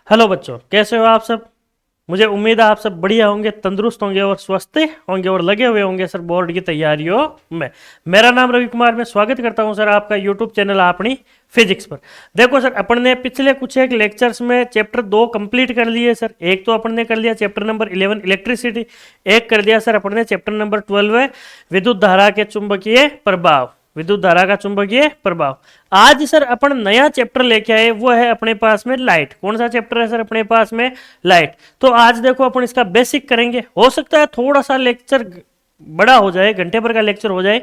Hello बच्चों, कैसे हो आप सब। मुझे उम्मीद है आप सब बढ़िया होंगे, तंदुरुस्त होंगे और स्वस्थ होंगे और लगे हुए होंगे सर बोर्ड की तैयारियों में। मेरा नाम रवि कुमार, मैं स्वागत करता हूं सर आपका यूट्यूब चैनल अपनी फिजिक्स पर। देखो सर, अपन ने पिछले कुछ एक लेक्चर्स में चैप्टर 2 कंप्लीट कर लिए सर। एक तो अपन ने कर लिया चैप्टर नंबर 11 इलेक्ट्रिसिटी, एक कर दिया सर अपन ने चैप्टर नंबर 12 विद्युत धारा के चुंबकीय प्रभाव, विद्युत धारा का चुंबकीय प्रभाव। आज सर अपन नया चैप्टर लेके आए, वो है अपने पास में लाइट। कौन सा चैप्टर है सर अपने पास में? लाइट। तो आज देखो अपन इसका बेसिक करेंगे। हो सकता है थोड़ा सा लेक्चर बड़ा हो जाए, घंटे भर का लेक्चर हो जाए,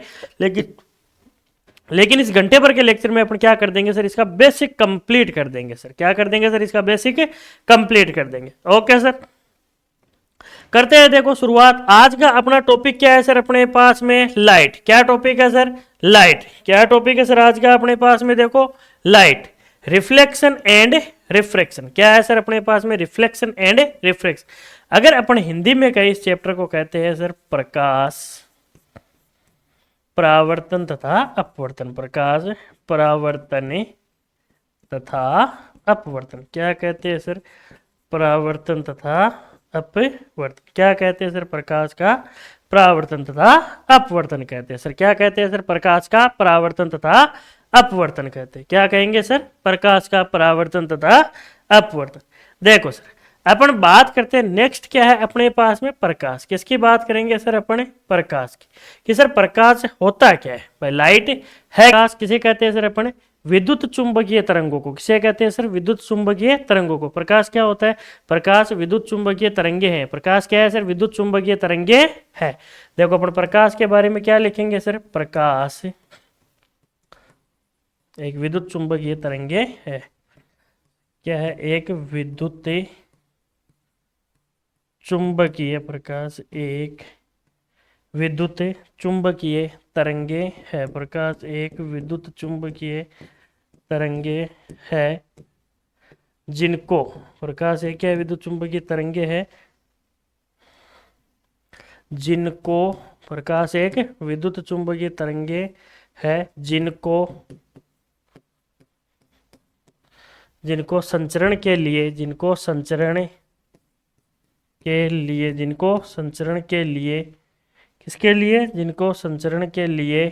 लेकिन इस घंटे भर के लेक्चर में अपन क्या कर देंगे सर, इसका बेसिक कंप्लीट कर देंगे सर। क्या कर देंगे सर? इसका बेसिक कंप्लीट कर देंगे। ओके सर, करते हैं। देखो शुरुआत, आज का अपना टॉपिक क्या है सर अपने पास में? लाइट। क्या टॉपिक है सर? लाइट। क्या टॉपिक है सर आज का अपने पास में? देखो, लाइट, रिफ्लेक्शन एंड रिफ्रैक्शन। क्या है सर अपने पास में? Reflection and refraction. अगर अपन हिंदी में कहें इस चैप्टर को कहते हैं सर प्रकाश, परावर्तन तथा अपवर्तन। प्रकाश, परावर्तन तथा अपवर्तन। क्या कहते हैं सर? परावर्तन तथा अपवर्तन। क्या कहते हैं सर? प्रकाश का परावर्तन तथा अपवर्तन कहते हैं सर। क्या कहते हैं सर? प्रकाश का परावर्तन तथा अपवर्तन कहते हैं। क्या कहेंगे सर? प्रकाश का परावर्तन तथा अपवर्तन। देखो सर, अपन बात करते हैं नेक्स्ट क्या है अपने पास में? प्रकाश। किसकी बात करेंगे सर अपन? प्रकाश की। कि सर प्रकाश होता क्या है भाई? लाइट है। प्रकाश किसे कहते हैं सर अपन? विद्युत चुंबकीय तरंगों को। किसे कहते हैं सर? विद्युत चुंबकीय तरंगों को। प्रकाश क्या होता है? प्रकाश विद्युत चुंबकीय तरंगे हैं। प्रकाश क्या है सर? विद्युत चुंबकीय तरंगे है। देखो अपन प्रकाश के बारे में क्या लिखेंगे सर? प्रकाश एक विद्युत चुंबकीय तरंगे है। क्या है? एक विद्युत चुंबकीय, प्रकाश एक विद्युत चुंबकीय तरंगे है। प्रकाश एक विद्युत चुंबकीय तरंगे है जिनको, प्रकाश एक क्या है? विद्युत चुंबकीय तरंगे है जिनको, प्रकाश एक विद्युत चुंबकीय तरंगे है जिनको जिनको संचरण के लिए, जिनको संचरण के लिए, जिनको संचरण के लिए, किसके लिए? जिनको संचरण के लिए,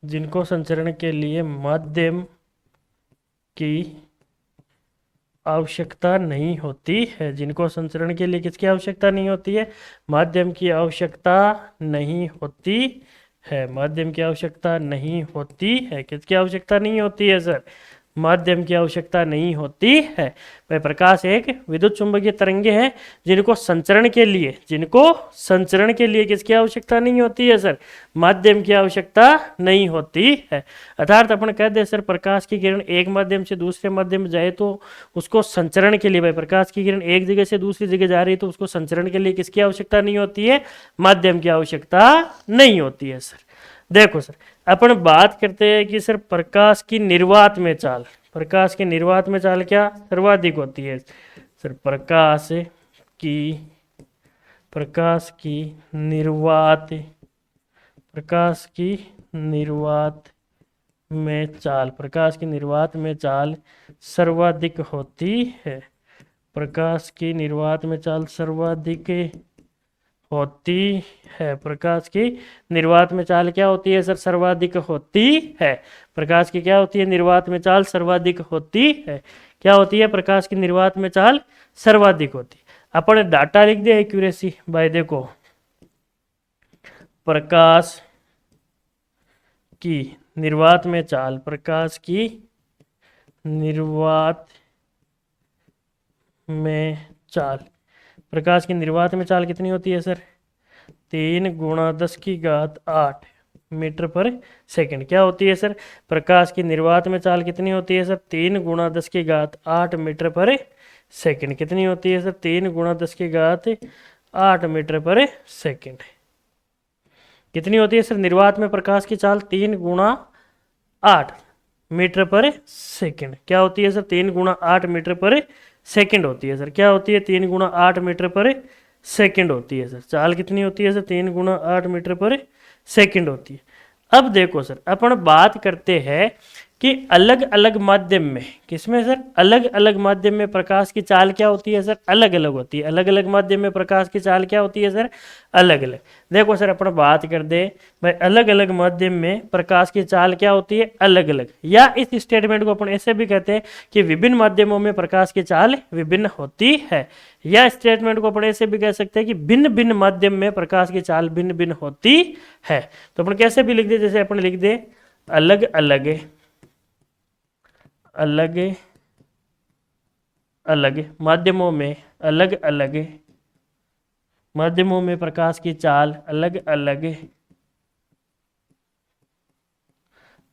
जिनको संचरण के लिए माध्यम की आवश्यकता नहीं होती है। जिनको संचरण के लिए किसकी आवश्यकता नहीं होती है? माध्यम की आवश्यकता नहीं होती है। माध्यम की आवश्यकता नहीं होती है। किसकी आवश्यकता नहीं होती है सर? माध्यम की आवश्यकता नहीं होती है। वह प्रकाश एक विद्युत चुंबकीय तरंगे हैं जिनको संचरण के लिए, जिनको संचरण के लिए किसकी आवश्यकता नहीं होती है सर? माध्यम की आवश्यकता नहीं होती है। अर्थात अपन कह दे सर प्रकाश की किरण एक माध्यम से दूसरे माध्यम में जाए तो उसको संचरण के लिए, भाई प्रकाश की किरण एक जगह से दूसरी जगह जा रही है तो उसको संचरण के लिए किसकी आवश्यकता नहीं होती है? माध्यम की आवश्यकता नहीं होती है सर। देखो सर, अपन बात करते हैं कि सर प्रकाश की निर्वात में चाल, प्रकाश की निर्वात में चाल क्या सर्वाधिक होती है सर? की प्रकाश की निर्वात, प्रकाश की निर्वात में चाल, प्रकाश की निर्वात में चाल सर्वाधिक होती है। प्रकाश की निर्वात में चाल सर्वाधिक होती है। प्रकाश की निर्वात में चाल क्या होती है सर? सर्वाधिक होती है। प्रकाश की क्या होती है? निर्वात में चाल सर्वाधिक होती है। क्या होती है? प्रकाश की निर्वात में चाल सर्वाधिक होती है। अपन डाटा लिख दे एक्यूरेसी भाई। देखो, प्रकाश की निर्वात में चाल, प्रकाश की निर्वात में चाल, प्रकाश की निर्वात में चाल कितनी होती है सर? 3 × 10⁸ मीटर पर सेकंड। क्या होती है सर? प्रकाश की निर्वात में चाल कितनी होती है सर? 3 × 10⁸ मीटर पर सेकंड। कितनी होती है सर? 3 × 10⁸ मीटर पर सेकंड। कितनी होती है सर? निर्वात में प्रकाश की चाल 3 × 8 मीटर पर सेकंड। क्या होती है सर? 3 × 8 मीटर पर सेकंड होती है सर। क्या होती है? 3 × 8 मीटर पर सेकंड होती है सर। चाल कितनी होती है सर? 3 × 8 मीटर पर सेकंड होती है। अब देखो सर, अपन बात करते हैं कि अलग अलग माध्यम में, किसमें सर, अलग अलग माध्यम में प्रकाश की चाल क्या होती है सर, अलग अलग होती है। अलग अलग माध्यम में प्रकाश की चाल क्या होती है सर, अलग अलग। देखो सर अपन बात कर दे भाई, अलग अलग माध्यम में प्रकाश की चाल क्या होती है, अलग अलग। या इस स्टेटमेंट को अपन ऐसे भी कहते हैं कि विभिन्न माध्यमों में प्रकाश की चाल विभिन्न होती है। या स्टेटमेंट को अपन ऐसे भी कह सकते हैं कि भिन्न भिन्न माध्यम में प्रकाश की चाल भिन्न भिन्न होती है। तो अपन कैसे भी लिख दे, जैसे अपन लिख दे अलग अलग अलग अलग माध्यमों में, अलग अलग माध्यमों में प्रकाश की चाल अलग अलग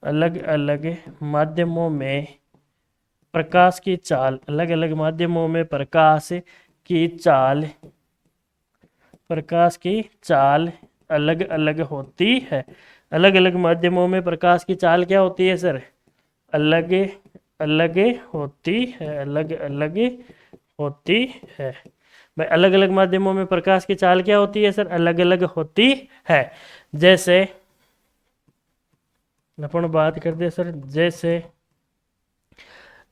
अलग अलग माध्यमों में प्रकाश की चाल, अलग अलग माध्यमों में की चाल प्रकाश की चाल अलग अलग होती है। अलग अलग माध्यमों में प्रकाश की चाल क्या होती है सर, अलग अलग होती है, अलग अलग होती है। भाई अलग अलग माध्यमों में प्रकाश की चाल क्या होती है सर, अलग अलग होती है। जैसे अपन बात करते हैं सर, जैसे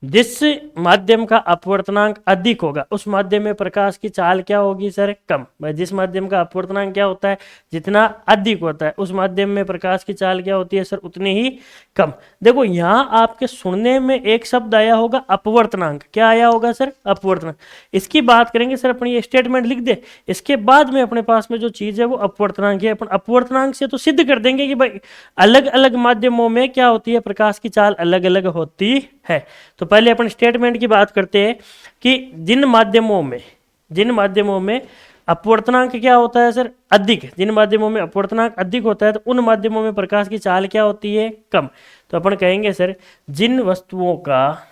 जिस माध्यम का अपवर्तनांक अधिक होगा उस माध्यम में प्रकाश की चाल क्या होगी सर, कम। भाई जिस माध्यम का अपवर्तनांक क्या होता है, जितना अधिक होता है उस माध्यम में प्रकाश की चाल क्या होती है सर, उतनी ही कम। देखो यहाँ आपके सुनने में एक शब्द आया होगा अपवर्तनांक, क्या आया होगा सर, अपवर्तनांक। इसकी बात करेंगे सर अपन, ये स्टेटमेंट लिख दे, इसके बाद में अपने पास में जो चीज है वो अपवर्तनांक है। अपन अपवर्तनांक से तो सिद्ध कर देंगे कि भाई अलग अलग माध्यमों में क्या होती है, प्रकाश की चाल अलग अलग होती है। तो पहले अपन स्टेटमेंट की बात करते हैं कि जिन माध्यमों में अपवर्तनांक क्या होता है सर, अधिक। जिन माध्यमों में अपवर्तनांक अधिक होता है तो उन माध्यमों में प्रकाश की चाल क्या होती है, कम। तो अपन कहेंगे सर जिन वस्तुओं का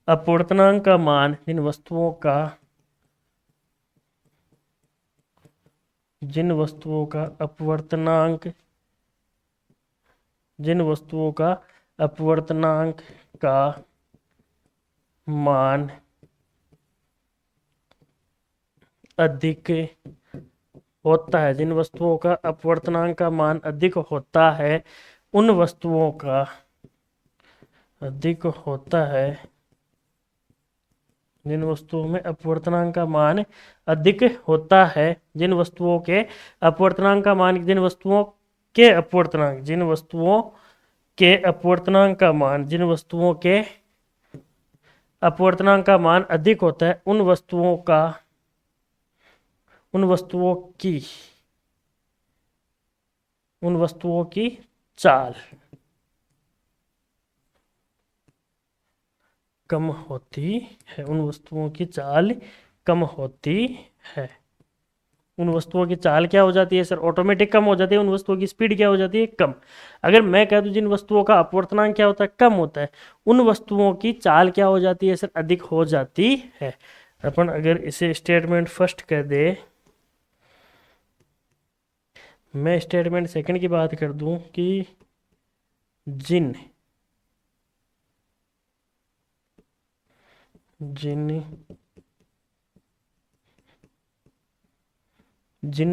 अपवर्तनांक का मान, जिन वस्तुओं का अपवर्तनांक का मान अधिक होता है, जिन वस्तुओं का अपवर्तनांक का मान अधिक होता है, उन वस्तुओं का अधिक होता है, जिन वस्तुओं में अपवर्तनांक का मान अधिक होता है, जिन वस्तुओं के अपवर्तनांक का मान, जिन वस्तुओं के अपवर्तनांक का मान, जिन वस्तुओं के अपवर्तनांक का मान अधिक होता है, उन वस्तुओं की चाल कम होती है, उन वस्तुओं की चाल कम होती है। उन वस्तुओं की चाल क्या हो जाती है सर, ऑटोमेटिक कम हो जाती है। उन वस्तुओं की स्पीड क्या हो जाती है, कम। अगर मैं कह दूं जिन वस्तुओं का अपवर्तनांक क्या होता है, कम होता है, उन वस्तुओं की चाल क्या हो जाती है सर, अधिक हो जाती है। अपन अगर इसे स्टेटमेंट फर्स्ट कह दे, मैं स्टेटमेंट सेकंड की बात कर दूं कि जिन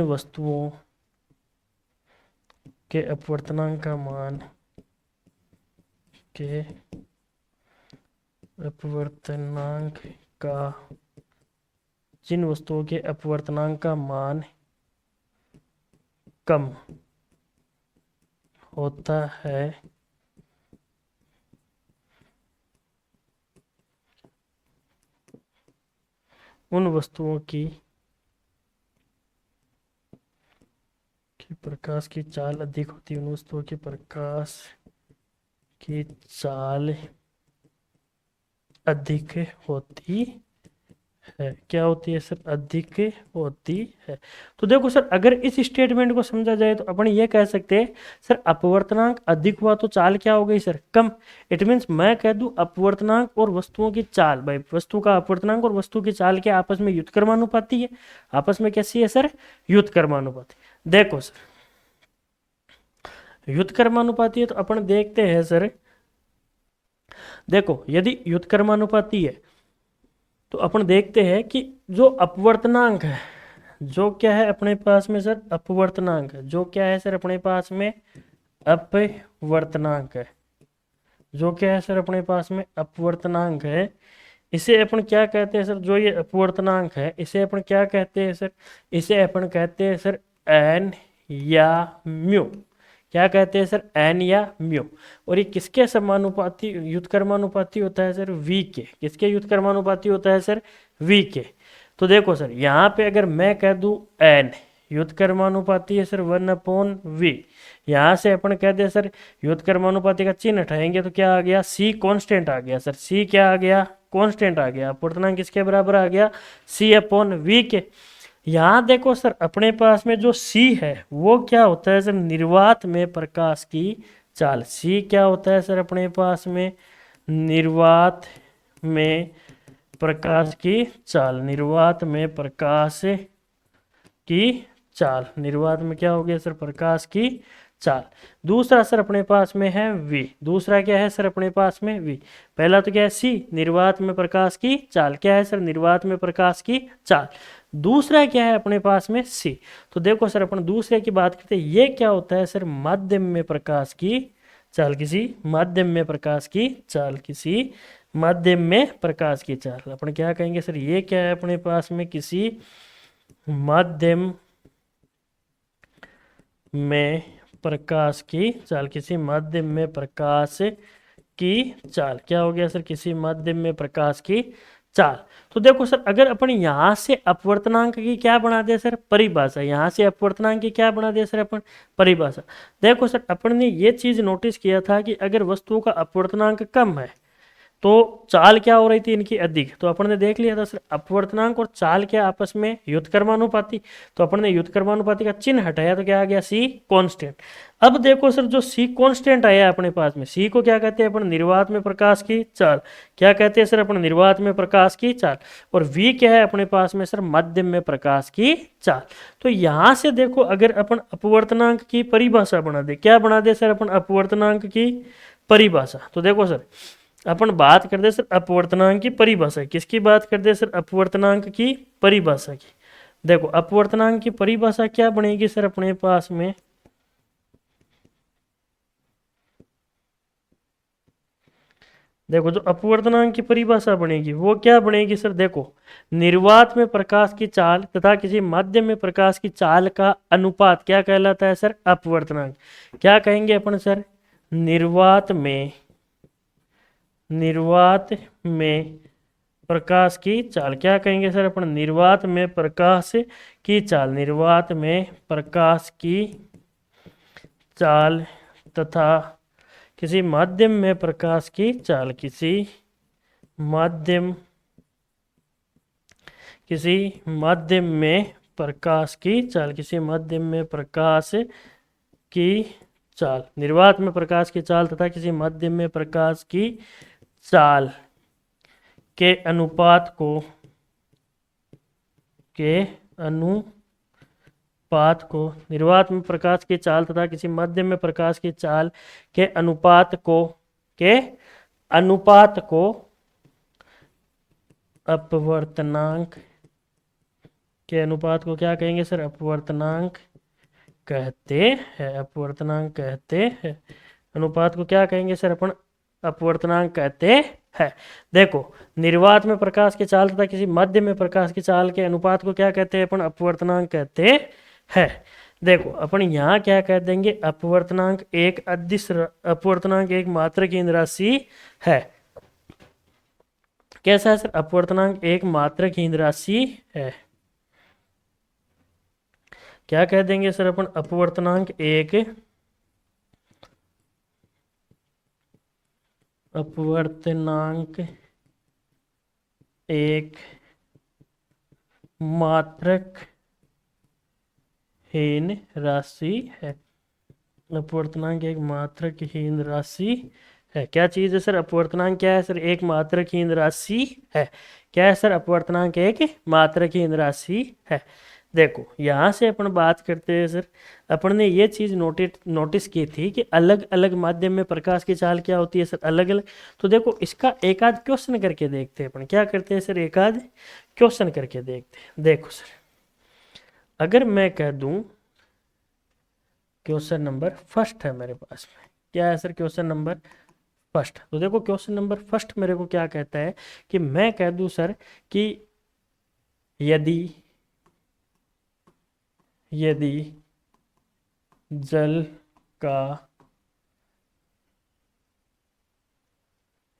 वस्तुओं के अपवर्तनांक का मान जिन वस्तुओं के अपवर्तनांक का मान कम होता है, उन वस्तुओं की प्रकाश की चाल अधिक होती है, उन वस्तुओं की प्रकाश की चाल अधिक होती है। क्या होती है सर, अधिक होती है। तो देखो सर अगर इस स्टेटमेंट को समझा जाए तो अपन ये कह सकते हैं सर अपवर्तनांक अधिक हुआ तो चाल क्या हो गई सर, कम। इट मीन्स मैं कह दूं अपवर्तनांक और वस्तुओं की चाल, भाई वस्तु का अपवर्तनांक और वस्तु की चाल के आपस में व्युत्क्रमानुपाती है। आपस में कैसी है सर, व्युत्क्रमानुपाती। देखो सर व्युत्क्रमानुपाती है तो अपन देखते हैं सर, देखो यदि व्युत्क्रमानुपाती है तो अपन देखते हैं कि जो अपवर्तनांक है, जो क्या है अपने पास में सर अपवर्तनांक है, जो क्या है सर अपने पास में अपवर्तनांक है, जो क्या है सर अपने पास में अपवर्तनांक है, इसे अपन क्या कहते हैं सर, जो ये अपवर्तनांक है इसे अपन क्या कहते हैं सर, इसे अपन कहते हैं सर एन या म्यू। क्या कहते हैं सर, एन या म्यू। और ये किसके समानुपाती व्युत्क्रमानुपाती होता है सर, वी के। किसके व्युत्क्रमानुपाती होता है सर, वी के। तो देखो सर यहाँ पे अगर मैं कह दूं एन, व्युत्क्रमानुपाती है सर 1/v। यहाँ से अपन कह दे सर व्युत्क्रमानुपाती का चिन्ह हटाएंगे तो क्या आ गया, सी कांस्टेंट आ गया सर, सी क्या आ गया, कांस्टेंट आ गया। अपवर्तनांक किसके बराबर आ गया, c/v के। यहाँ देखो सर अपने पास में जो c है वो क्या होता है सर, निर्वात में प्रकाश की चाल। c क्या होता है सर अपने पास में, निर्वात में प्रकाश की चाल, निर्वात में प्रकाश की चाल, निर्वात में क्या हो गया सर, प्रकाश की चाल। दूसरा सर अपने पास में है v, दूसरा क्या है सर अपने पास में v। पहला तो क्या है c, निर्वात में प्रकाश की चाल, क्या है सर, निर्वात में प्रकाश की चाल। दूसरा क्या है अपने पास में c। तो देखो सर अपन दूसरे की बात करते हैं, ये क्या होता है सर, माध्यम में प्रकाश की चाल, किसी माध्यम में प्रकाश की चाल, किसी माध्यम में प्रकाश की चाल। अपन क्या कहेंगे सर, ये क्या है अपने पास में, किसी माध्यम में प्रकाश की चाल, किसी माध्यम में प्रकाश की चाल। क्या हो गया सर, किसी माध्यम में प्रकाश की चाल। तो देखो सर अगर अपन यहां से अपवर्तनांक की क्या बना दे सर, परिभाषा, यहां से अपवर्तनांक की क्या बना दे सर अपन, परिभाषा। देखो सर अपन ने ये चीज नोटिस किया था कि अगर वस्तुओं का अपवर्तनांक कम है तो चाल क्या हो रही थी इनकी अधिक। तो अपन ने देख लिया था सर अपवर्तनांक और चाल क्या आपस में व्युत्क्रमानुपाती। तो अपन ने व्युत्क्रमानुपाती का चिन्ह हटाया तो क्या आ गया, सी कांस्टेंट। अब देखो सर जो सी कांस्टेंट आया अपने पास में, सी को क्या कहते हैं अपन, निर्वात में प्रकाश की चाल। क्या कहते हैं सर अपन, निर्वात में प्रकाश की चाल। और वी क्या है अपने पास में सर, माध्यम में प्रकाश की चाल। तो यहां से देखो अगर अपन अपवर्तनांक की परिभाषा बना दे, क्या बना दे सर अपन, अपवर्तनांक की परिभाषा। तो देखो सर अपन बात करते सर अपवर्तनांक की परिभाषा, किसकी बात करते सर, अपवर्तनांक की परिभाषा की। देखो अपवर्तनांक की परिभाषा क्या बनेगी सर अपने पास में, देखो जो अपवर्तनांक की परिभाषा बनेगी वो क्या बनेगी सर, देखो निर्वात में प्रकाश की चाल तथा किसी माध्यम में प्रकाश की चाल का अनुपात क्या कहलाता है सर, अपवर्तनांक। क्या कहेंगे अपन सर, निर्वात में प्रकाश की चाल। क्या कहेंगे सर अपन, निर्वात में प्रकाश की चाल, निर्वात में प्रकाश की चाल तथा किसी माध्यम में प्रकाश की चाल, किसी माध्यम में प्रकाश की चाल, किसी माध्यम में प्रकाश की चाल, निर्वात में प्रकाश की चाल तथा किसी माध्यम में प्रकाश की चाल के अनुपात को निर्वात में प्रकाश की चाल तथा किसी माध्यम में प्रकाश की चाल के अनुपात को अपवर्तनांक के अनुपात को क्या कहेंगे सर, अपवर्तनांक कहते हैं, अपवर्तनांक कहते हैं। अनुपात को क्या कहेंगे सर अपन, अपवर्तनांक कहते हैं। देखो निर्वात में प्रकाश की चाल तथा किसी मध्य में प्रकाश की चाल के अनुपात को क्या कहते हैं अपन, अपवर्तनांक कहते हैं। देखो अपन यहाँ क्या कह देंगे, अपवर्तनांक एक अदिश, अपवर्तनांक एक मात्रहीन राशि है। कैसा है सर, अपवर्तनांक एक मात्रहीन राशि है। क्या कह देंगे सर अपन, अपवर्तनांक एक मात्रकहीन राशि है। अपवर्तनांक एक मात्रकहीन राशि है। क्या चीज है सर, अपवर्तनांक क्या है सर, एक मात्रकहीन राशि है। क्या है सर, अपवर्तनांक एक मात्रकहीन राशि है। देखो यहां से अपन बात करते हैं सर, अपन ने ये चीज नोटिस की थी कि अलग अलग माध्यम में प्रकाश की चाल क्या होती है सर, अलग अलग। तो देखो इसका एक आध क्वेश्चन करके देखते हैं अपन, क्या करते हैं सर, एक आध क्वेश्चन करके देखते हैं। देखो सर अगर मैं कह दूं क्वेश्चन नंबर फर्स्ट है मेरे पास में, क्या है सर क्वेश्चन नंबर फर्स्ट, तो देखो क्वेश्चन नंबर फर्स्ट मेरे को क्या कहता है कि मैं कह दूं सर कि यदि यदि जल का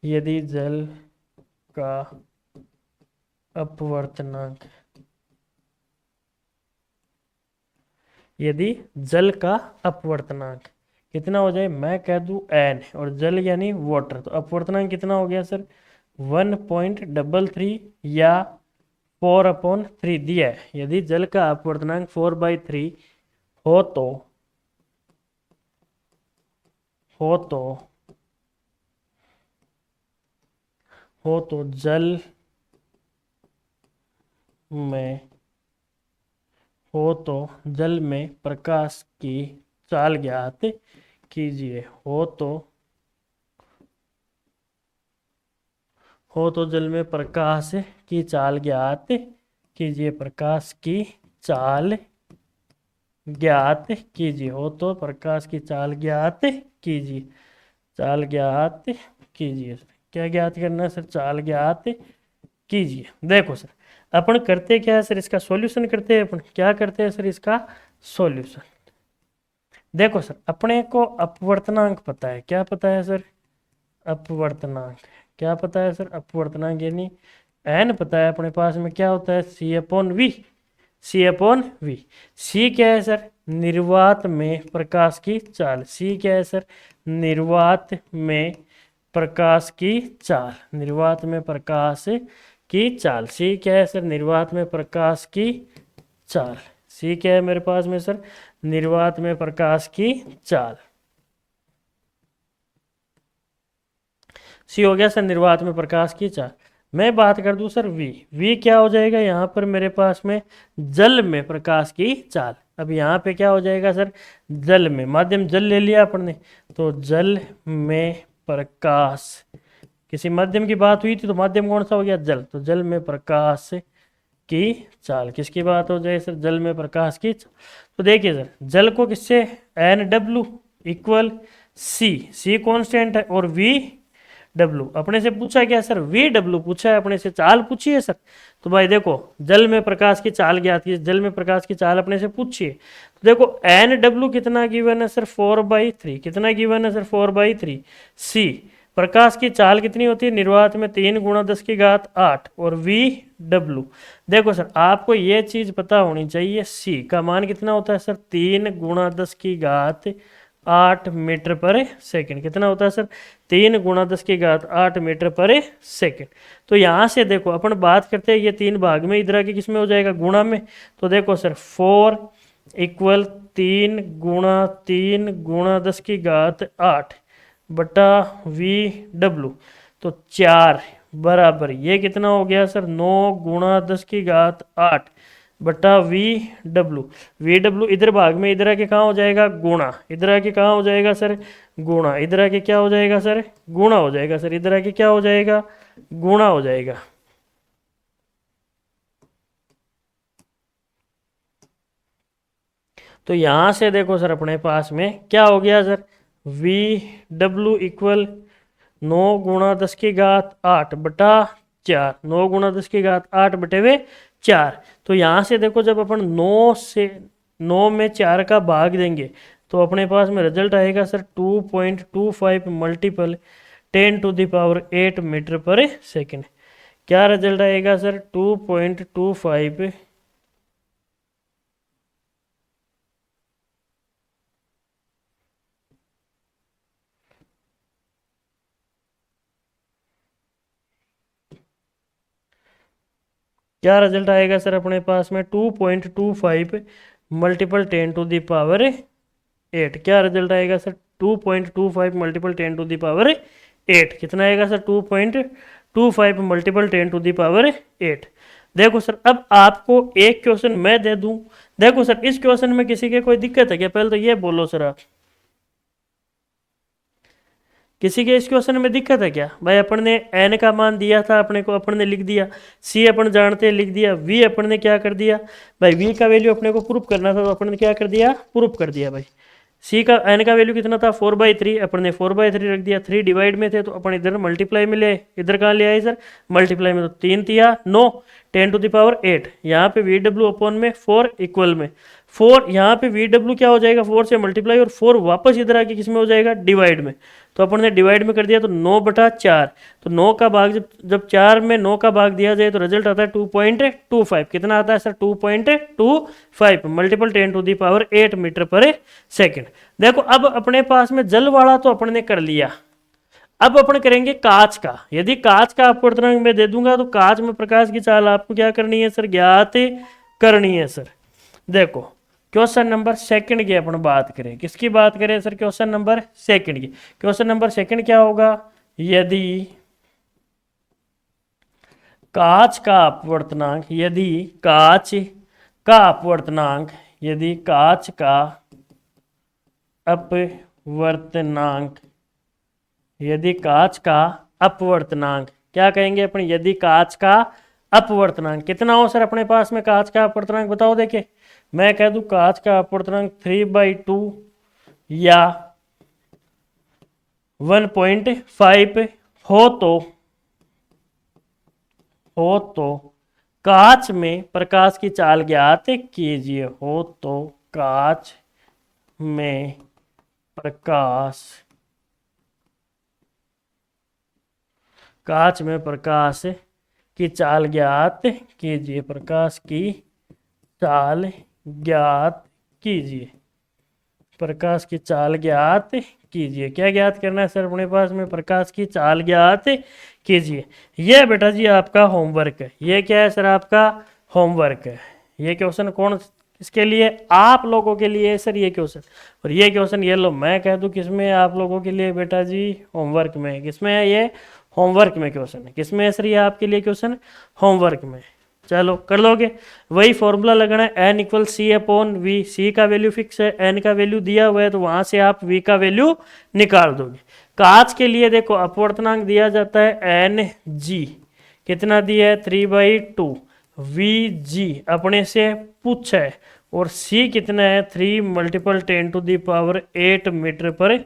यदि जल का अपवर्तनांक यदि जल का अपवर्तनांक कितना हो जाए, मैं कह दूं n, और जल यानी वाटर, तो अपवर्तनांक कितना हो गया सर 1.33 या 4/3 दिया है। यदि जल का अपवर्तनांक 4/3 हो तो हो तो हो तो में जल में प्रकाश की चाल ज्ञात कीजिए। हो तो जल में प्रकाश की चाल ज्ञात कीजिए। प्रकाश की चाल ज्ञात कीजिए। हो तो प्रकाश की चाल ज्ञात कीजिए। चाल ज्ञात कीजिए। क्या ज्ञात करना है सर, चाल ज्ञात कीजिए। देखो सर अपन करते क्या है सर, इसका सॉल्यूशन करते हैं। अपन क्या करते हैं सर, इसका सॉल्यूशन। देखो सर अपने को अपवर्तनांक पता है, क्या पता है सर, अपवर्तनांक। क्या पता है सर, अपवर्तनांक यानी एन पता है अपने पास में, क्या होता है C/V। C/V। सी क्या है सर, निर्वात में प्रकाश की चाल। सी क्या है सर, निर्वात में प्रकाश की चाल। निर्वात में प्रकाश की चाल। सी क्या है सर, निर्वात में प्रकाश की चाल। सी क्या है मेरे पास में सर, निर्वात में प्रकाश की चाल। सी हो गया सर निर्वात में प्रकाश की चाल। मैं बात कर दूं सर वी क्या हो जाएगा यहाँ पर मेरे पास में, जल में प्रकाश की चाल। अब यहाँ पे क्या हो जाएगा सर, जल में, माध्यम जल ले लिया अपन ने, तो जल में प्रकाश, किसी माध्यम की बात हुई थी तो माध्यम कौन सा हो गया, जल, तो जल में प्रकाश की चाल। किसकी बात हो जाए सर, जल में प्रकाश की चाल। तो देखिए सर जल को किससे, NW इक्वल सी कॉन्स्टेंट है, और VW अपने से पूछा क्या सर, VW पूछा है अपने से, चाल पूछी है सर। तो भाई देखो जल में प्रकाश की चाल ज्ञात की, जल में प्रकाश की चाल अपने से पूछिए। तो देखो NW कितना गिवन है सर, 4/3। कितना गिवन है सर, 4/3। सी प्रकाश की चाल कितनी होती है, निर्वात में 3 × 10⁸ और VW देखो सर आपको ये चीज पता होनी चाहिए, सी का मान कितना होता है सर, 3 × 10⁸ मीटर पर सेकंड। कितना होता है सर, 3 × 10⁸ मीटर पर सेकंड। तो यहाँ से देखो अपन बात करते हैं ये 3 भाग में, इधर आके किसमें हो जाएगा, गुणा में। तो देखो सर 4 इक्वल 3 × 3 × 10⁸ बटा VW, तो 4 बराबर ये कितना हो गया सर, 9 × 10⁸ बटा VW इधर भाग में, इधर आके कहाँ हो जाएगा, गुणा। इधर आके कहाँ हो जाएगा सर, गुणा। इधर आके क्या हो जाएगा सर, गुणा हो जाएगा सर। इधर आके क्या हो जाएगा, गुणा हो जाएगा। तो यहां से देखो सर अपने पास में क्या हो गया सर, VW इक्वल 9 × 10⁸ बटा 4। 9 × 10⁸ बटे हुए 4। तो यहाँ से देखो जब अपन 9 में 4 का भाग देंगे तो अपने पास में रिजल्ट आएगा सर 2.25 मल्टीपल 10⁸ मीटर पर सेकंड। क्या रिजल्ट आएगा सर, 2.25 क्या रिजल्ट आएगा सर अपने पास में, 2.25 मल्टीपल 10⁸ क्या रिजल्ट आएगा सर, 2.25 मल्टीपल 10⁸ कितना आएगा सर, 2.25 मल्टीपल 10⁸। देखो सर अब आपको एक क्वेश्चन मैं दे दूं, देखो सर इस क्वेश्चन में किसी के कोई दिक्कत है क्या, पहले तो ये बोलो सर आप, किसी के इस क्वेश्चन में दिक्कत है क्या भाई? अपन ने n का मान दिया था अपने को, अपन ने लिख दिया, c अपन जानते हैं लिख दिया, v अपन ने क्या कर दिया भाई, v का वैल्यू अपने को प्रूफ करना था तो अपन ने क्या कर दिया, प्रूफ कर दिया भाई। c का n का वैल्यू कितना था 4/3, अपन ने 4/3 रख दिया, 3 डिवाइड में थे तो अपन इधर मल्टीप्लाई में ले, इधर कहाँ ले आए सर मल्टीप्लाई में, तो 3 तिया 9, 10⁸, यहाँ पे वी डब्ल्यू अपॉन में 4 इक्वल में 4, यहाँ पे वी डब्ल्यू क्या हो जाएगा 4 से मल्टीप्लाई, और 4 वापस इधर आके किस में हो जाएगा डिवाइड में, तो अपन ने डिवाइड में कर दिया तो 9/4, तो 9 का भाग जब 4 में 9 का भाग दिया जाए तो रिजल्ट आता है 2.25, कितना आता है सर 2.25 मल्टीपल 10⁸ मीटर पर सेकेंड। देखो अब अपने पास में जल वाला तो अपन ने कर लिया, अब अपन करेंगे कांच का। यदि कांच का अपवर्तनांक मैं दे दूंगा तो कांच में प्रकाश की चाल आपको क्या करनी है सर, ज्ञात करनी है सर। देखो क्वेश्चन नंबर सेकंड की अपन बात करें, किसकी बात करें सर, क्वेश्चन नंबर सेकंड की। क्वेश्चन नंबर सेकंड क्या होगा, यदि कांच का अपवर्तनांक, यदि कांच का अपवर्तनांक, यदि कांच का अपवर्तनांक, यदि कांच का अपवर्तनांक क्या कहेंगे अपन, यदि कांच का अपवर्तनांक कितना हो सर अपने पास में, कांच का अपवर्तनांक बताओ। देखिए मैं कह दूं कांच का अपवर्तनांक 3/2 या 1.5 हो तो कांच में प्रकाश की चाल ज्ञात कीजिए, हो तो कांच में प्रकाश की चाल ज्ञात कीजिए, प्रकाश की चाल ज्ञात कीजिए, प्रकाश की चाल ज्ञात कीजिए। क्या ज्ञात करना है सर अपने पास में, प्रकाश की चाल ज्ञात कीजिए। यह बेटा जी आपका होमवर्क है, ये क्या है सर आपका होमवर्क है। ये क्वेश्चन कौन इसके लिए, आप लोगों के लिए सर ये क्वेश्चन, और ये क्वेश्चन ये लो मैं कह दूं किसमें, आप लोगों के लिए बेटा जी होमवर्क में, किसमें है ये होमवर्क में क्वेश्चन है, किसमें है सर ये आपके लिए क्वेश्चन होमवर्क में। चलो कर लोगे, वही फॉर्मूला लगाना है n = c/v, c का वैल्यू फिक्स है, n का वैल्यू दिया हुआ है तो वहां से आप v का वैल्यू निकाल दोगे। कांच के लिए देखो अपवर्तनांक दिया जाता है Ng, कितना दिया है 3/2, Vg अपने से पूछा है, और c कितना है 3 × 10⁸ मीटर पर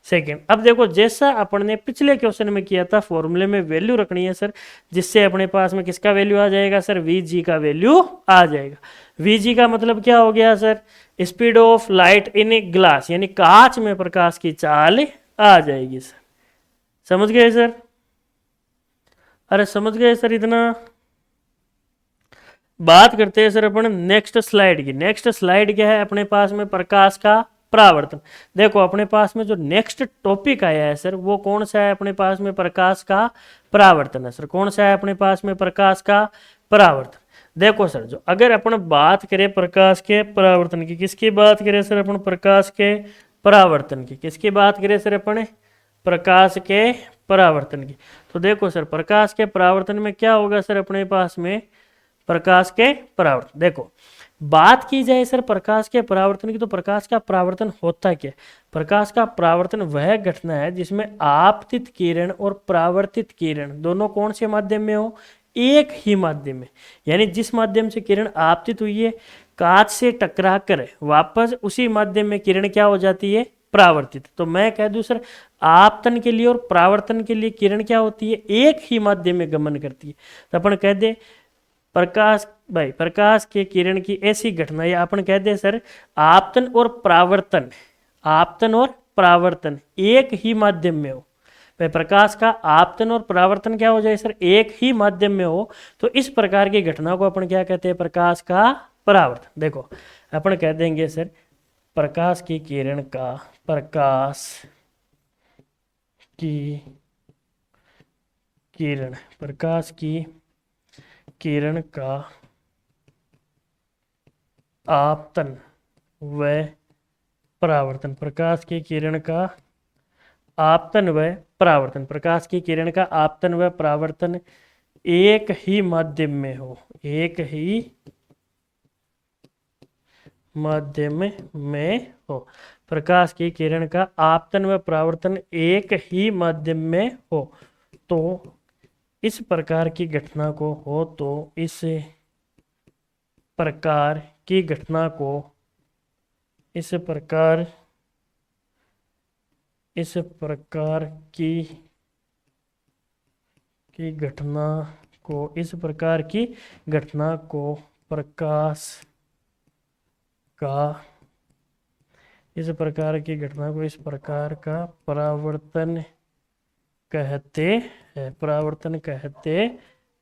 सेकेंड। अब देखो जैसा अपन ने पिछले क्वेश्चन में किया था, फॉर्मूले में वैल्यू रखनी है सर, जिससे अपने पास में किसका वैल्यू आ जाएगा सर, Vg का वैल्यू आ जाएगा। Vg का मतलब क्या हो गया sir, speed of light in a glass, यानी कांच में प्रकाश की चाल आ जाएगी सर। समझ गए सर, अरे समझ गए सर इतना। बात करते हैं सर अपन नेक्स्ट स्लाइड की। नेक्स्ट स्लाइड क्या है अपने पास में, प्रकाश का परावर्तन। देखो अपने पास में जो नेक्स्ट टॉपिक आया है सर वो कौन सा है अपने पास में, प्रकाश का परावर्तन है सर। कौन सा है अपने पास में, प्रकाश का परावर्तन। देखो सर जो अगर अपन बात करें प्रकाश के परावर्तन की, किसकी बात करें सर अपन, प्रकाश के परावर्तन की, किसकी बात करें सर अपन, प्रकाश के परावर्तन की। तो देखो सर प्रकाश के परावर्तन में क्या होगा सर अपने पास में, प्रकाश के परावर्तन। देखो बात की जाए सर प्रकाश के परावर्तन की, तो प्रकाश का परावर्तन होता क्या है, प्रकाश का परावर्तन वह घटना है जिसमें आपतित किरण और परावर्तित किरण दोनों कौन से माध्यम में हो, एक ही माध्यम में। यानी जिस माध्यम से किरण आपतित हुई है कांच से टकरा कर वापस उसी माध्यम में किरण क्या हो जाती है, परावर्तित। तो मैं कह दूं सर आपतन के लिए और परावर्तन के लिए किरण क्या होती है, एक ही माध्यम में गमन करती है। तो अपन कह दे प्रकाश भाई, प्रकाश के किरण की ऐसी घटना, या अपन कह दे सर आपतन और परावर्तन, आपतन और परावर्तन एक ही माध्यम में हो। भाई प्रकाश का आपतन और परावर्तन क्या हो जाए सर, एक ही माध्यम में हो, तो इस प्रकार की घटना को अपन क्या कहते हैं, प्रकाश का परावर्तन। देखो अपन कह देंगे सर प्रकाश की किरण का, प्रकाश की किरण, प्रकाश की किरण का आपतन व परावर्तन, प्रकाश की किरण का आपतन व परावर्तन, प्रकाश की किरण का आपतन व परावर्तन एक ही माध्यम में हो, एक ही माध्यम में हो। प्रकाश की किरण का आपतन व परावर्तन एक ही माध्यम में हो तो इस प्रकार की घटना को हो तो इस प्रकार की घटना को इस प्रकार की घटना को इस प्रकार की घटना को प्रकाश का इस प्रकार की घटना को इस प्रकार का परावर्तन कहते हैं। परावर्तन कहते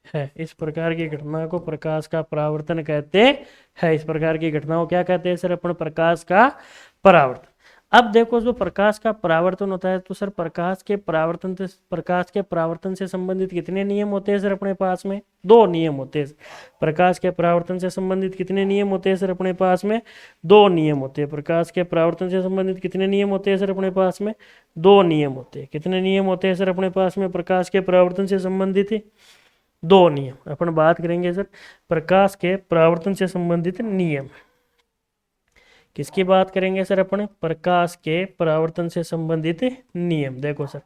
हैं। इस प्रकार की घटना को प्रकाश का परावर्तन कहते हैं। इस प्रकार की घटना को क्या कहते हैं सर अपन? प्रकाश का परावर्तन। अब देखो जो प्रकाश का परावर्तन होता है तो सर प्रकाश के परावर्तन से संबंधित कितने नियम होते हैं सर अपने पास में? दो नियम होते हैं। प्रकाश के परावर्तन से संबंधित कितने नियम होते हैं सर अपने पास में? दो नियम होते हैं। प्रकाश के परावर्तन से संबंधित कितने नियम होते हैं सर अपने पास में? दो नियम होते हैं। कितने नियम होते हैं सर अपने पास में प्रकाश के परावर्तन से संबंधित? दो नियम। अपन बात करेंगे सर प्रकाश के परावर्तन से संबंधित नियम। किसकी बात करेंगे सर अपन? प्रकाश के परावर्तन से संबंधित नियम। देखो सर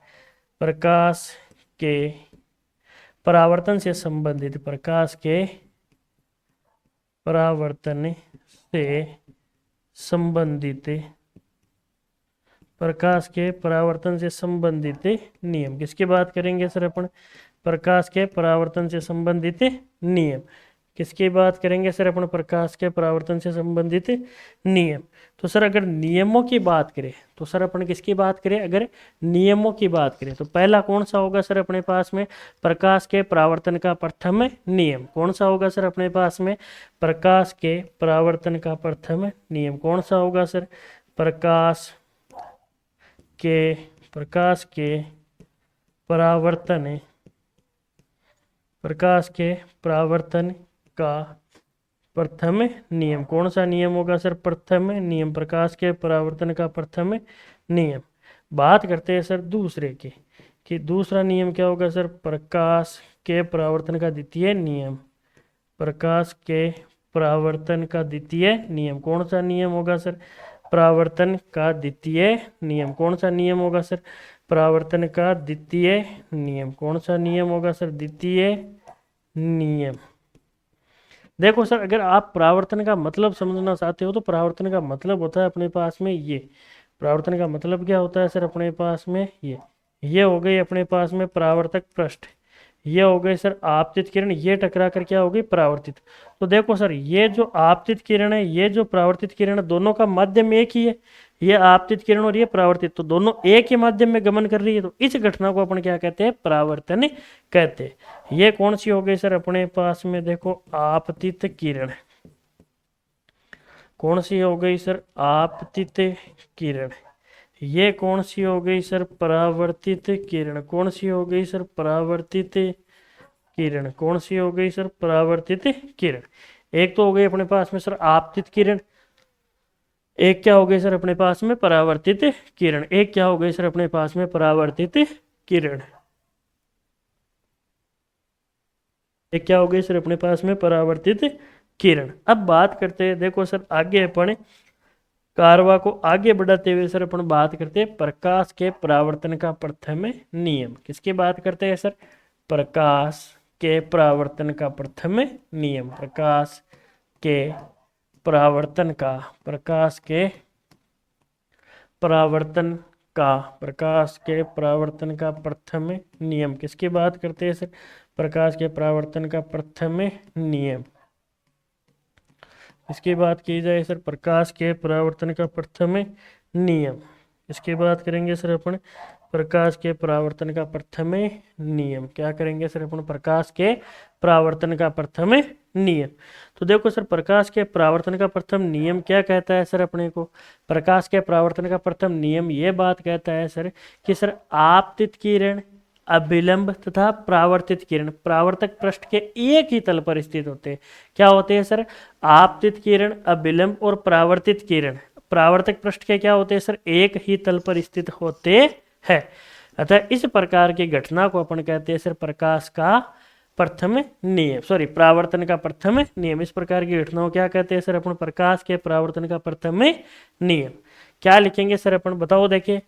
प्रकाश के परावर्तन से संबंधित प्रकाश के परावर्तन से संबंधित प्रकाश के परावर्तन से संबंधित नियम। किसकी बात करेंगे सर अपन? प्रकाश के परावर्तन से संबंधित नियम। किसकी बात करेंगे सर अपन? प्रकाश के परावर्तन से संबंधित नियम। तो सर अगर नियमों की बात करें तो सर अपन किसकी बात करें? अगर नियमों की बात करें तो पहला कौन सा होगा सर अपने पास में? प्रकाश के परावर्तन का प्रथम नियम। कौन सा होगा सर अपने पास में? प्रकाश के परावर्तन का प्रथम नियम कौन सा होगा सर? प्रकाश के परावर्तन का प्रथम नियम कौन सा नियम होगा सर? प्रथम नियम। प्रकाश के परावर्तन का प्रथम नियम। बात करते हैं सर दूसरे की कि दूसरा नियम क्या होगा सर? प्रकाश के परावर्तन का द्वितीय नियम। प्रकाश के परावर्तन का द्वितीय नियम कौन सा नियम होगा सर? परावर्तन का द्वितीय नियम। कौन सा नियम होगा सर? परावर्तन का द्वितीय नियम। कौन सा नियम होगा सर? द्वितीय नियम। देखो सर अगर आप परावर्तन का मतलब समझना चाहते हो तो परावर्तन का मतलब होता है अपने पास में ये। परावर्तन का मतलब क्या होता है सर अपने पास में? ये हो गई अपने पास में परावर्तक पृष्ठ। ये हो गई सर आपतित किरण। ये टकरा कर क्या हो गई? परावर्तित। तो देखो सर ये जो आपतित किरण है ये जो परावर्तित किरण है दोनों का माध्यम एक ही है। ये आपतित किरण और ये परावर्तित तो दोनों एक ही माध्यम में गमन कर रही है तो इस घटना को अपन क्या कहते हैं? परावर्तन कहते हैं। ये कौन सी हो गई सर अपने पास में? देखो आपतित किरण। कौन सी हो गई सर? आपतित किरण। ये कौन सी हो गई सर? परावर्तित किरण। कौन सी हो गई सर? परावर्तित किरण। कौन सी हो गई सर? परावर्तित किरण। एक तो हो गई अपने पास में सर आपतित किरण। एक क्या हो गई सर अपने पास में? परावर्तित किरण। एक क्या हो गई सर अपने पास में? परावर्तित किरण। एक क्या हो गई सर अपने पास में? परावर्तित किरण। अब बात करते हैं देखो सर आगे अपन कारवा को आगे बढ़ाते हुए सर अपन बात करते हैं प्रकाश के परावर्तन का प्रथम नियम। किसकी बात करते हैं सर? प्रकाश के परावर्तन का प्रथम नियम। प्रकाश के परावर्तन का प्रकाश के परावर्तन का प्रथम नियम। किसकी बात करते हैं सर? प्रकाश के परावर्तन का प्रथम नियम। इसकी बात की जाए सर प्रकाश के परावर्तन का प्रथम नियम। इसकी बात करेंगे सर अपन प्रकाश के परावर्तन का प्रथम नियम। क्या करेंगे सर अपन? प्रकाश के परावर्तन का प्रथम नियम। तो देखो सर प्रकाश के परावर्तन का प्रथम नियम क्या कहता है सर अपने को? प्रकाश के परावर्तन का प्रथम नियम ये बात कहता है सर कि सर आपतित किरण अभिलंब तथा परावर्तित किरण परावर्तक पृष्ठ के एक ही तल पर स्थित होते हैं। क्या होते हैं सर? आपतित किरण अभिलंब और परावर्तित किरण परावर्तक पृष्ठ के क्या होते हैं सर? एक ही तल पर स्थित होते हैं। अतः इस प्रकार की घटना को अपन कहते हैं सर प्रकाश का प्रथम नियम, सॉरी परावर्तन का प्रथम नियम। इस प्रकार की घटनाओं क्या कहते हैं सर अपन? प्रकाश के परावर्तन का प्रथम नियम। क्या लिखेंगे सर अपन? बताओ देखे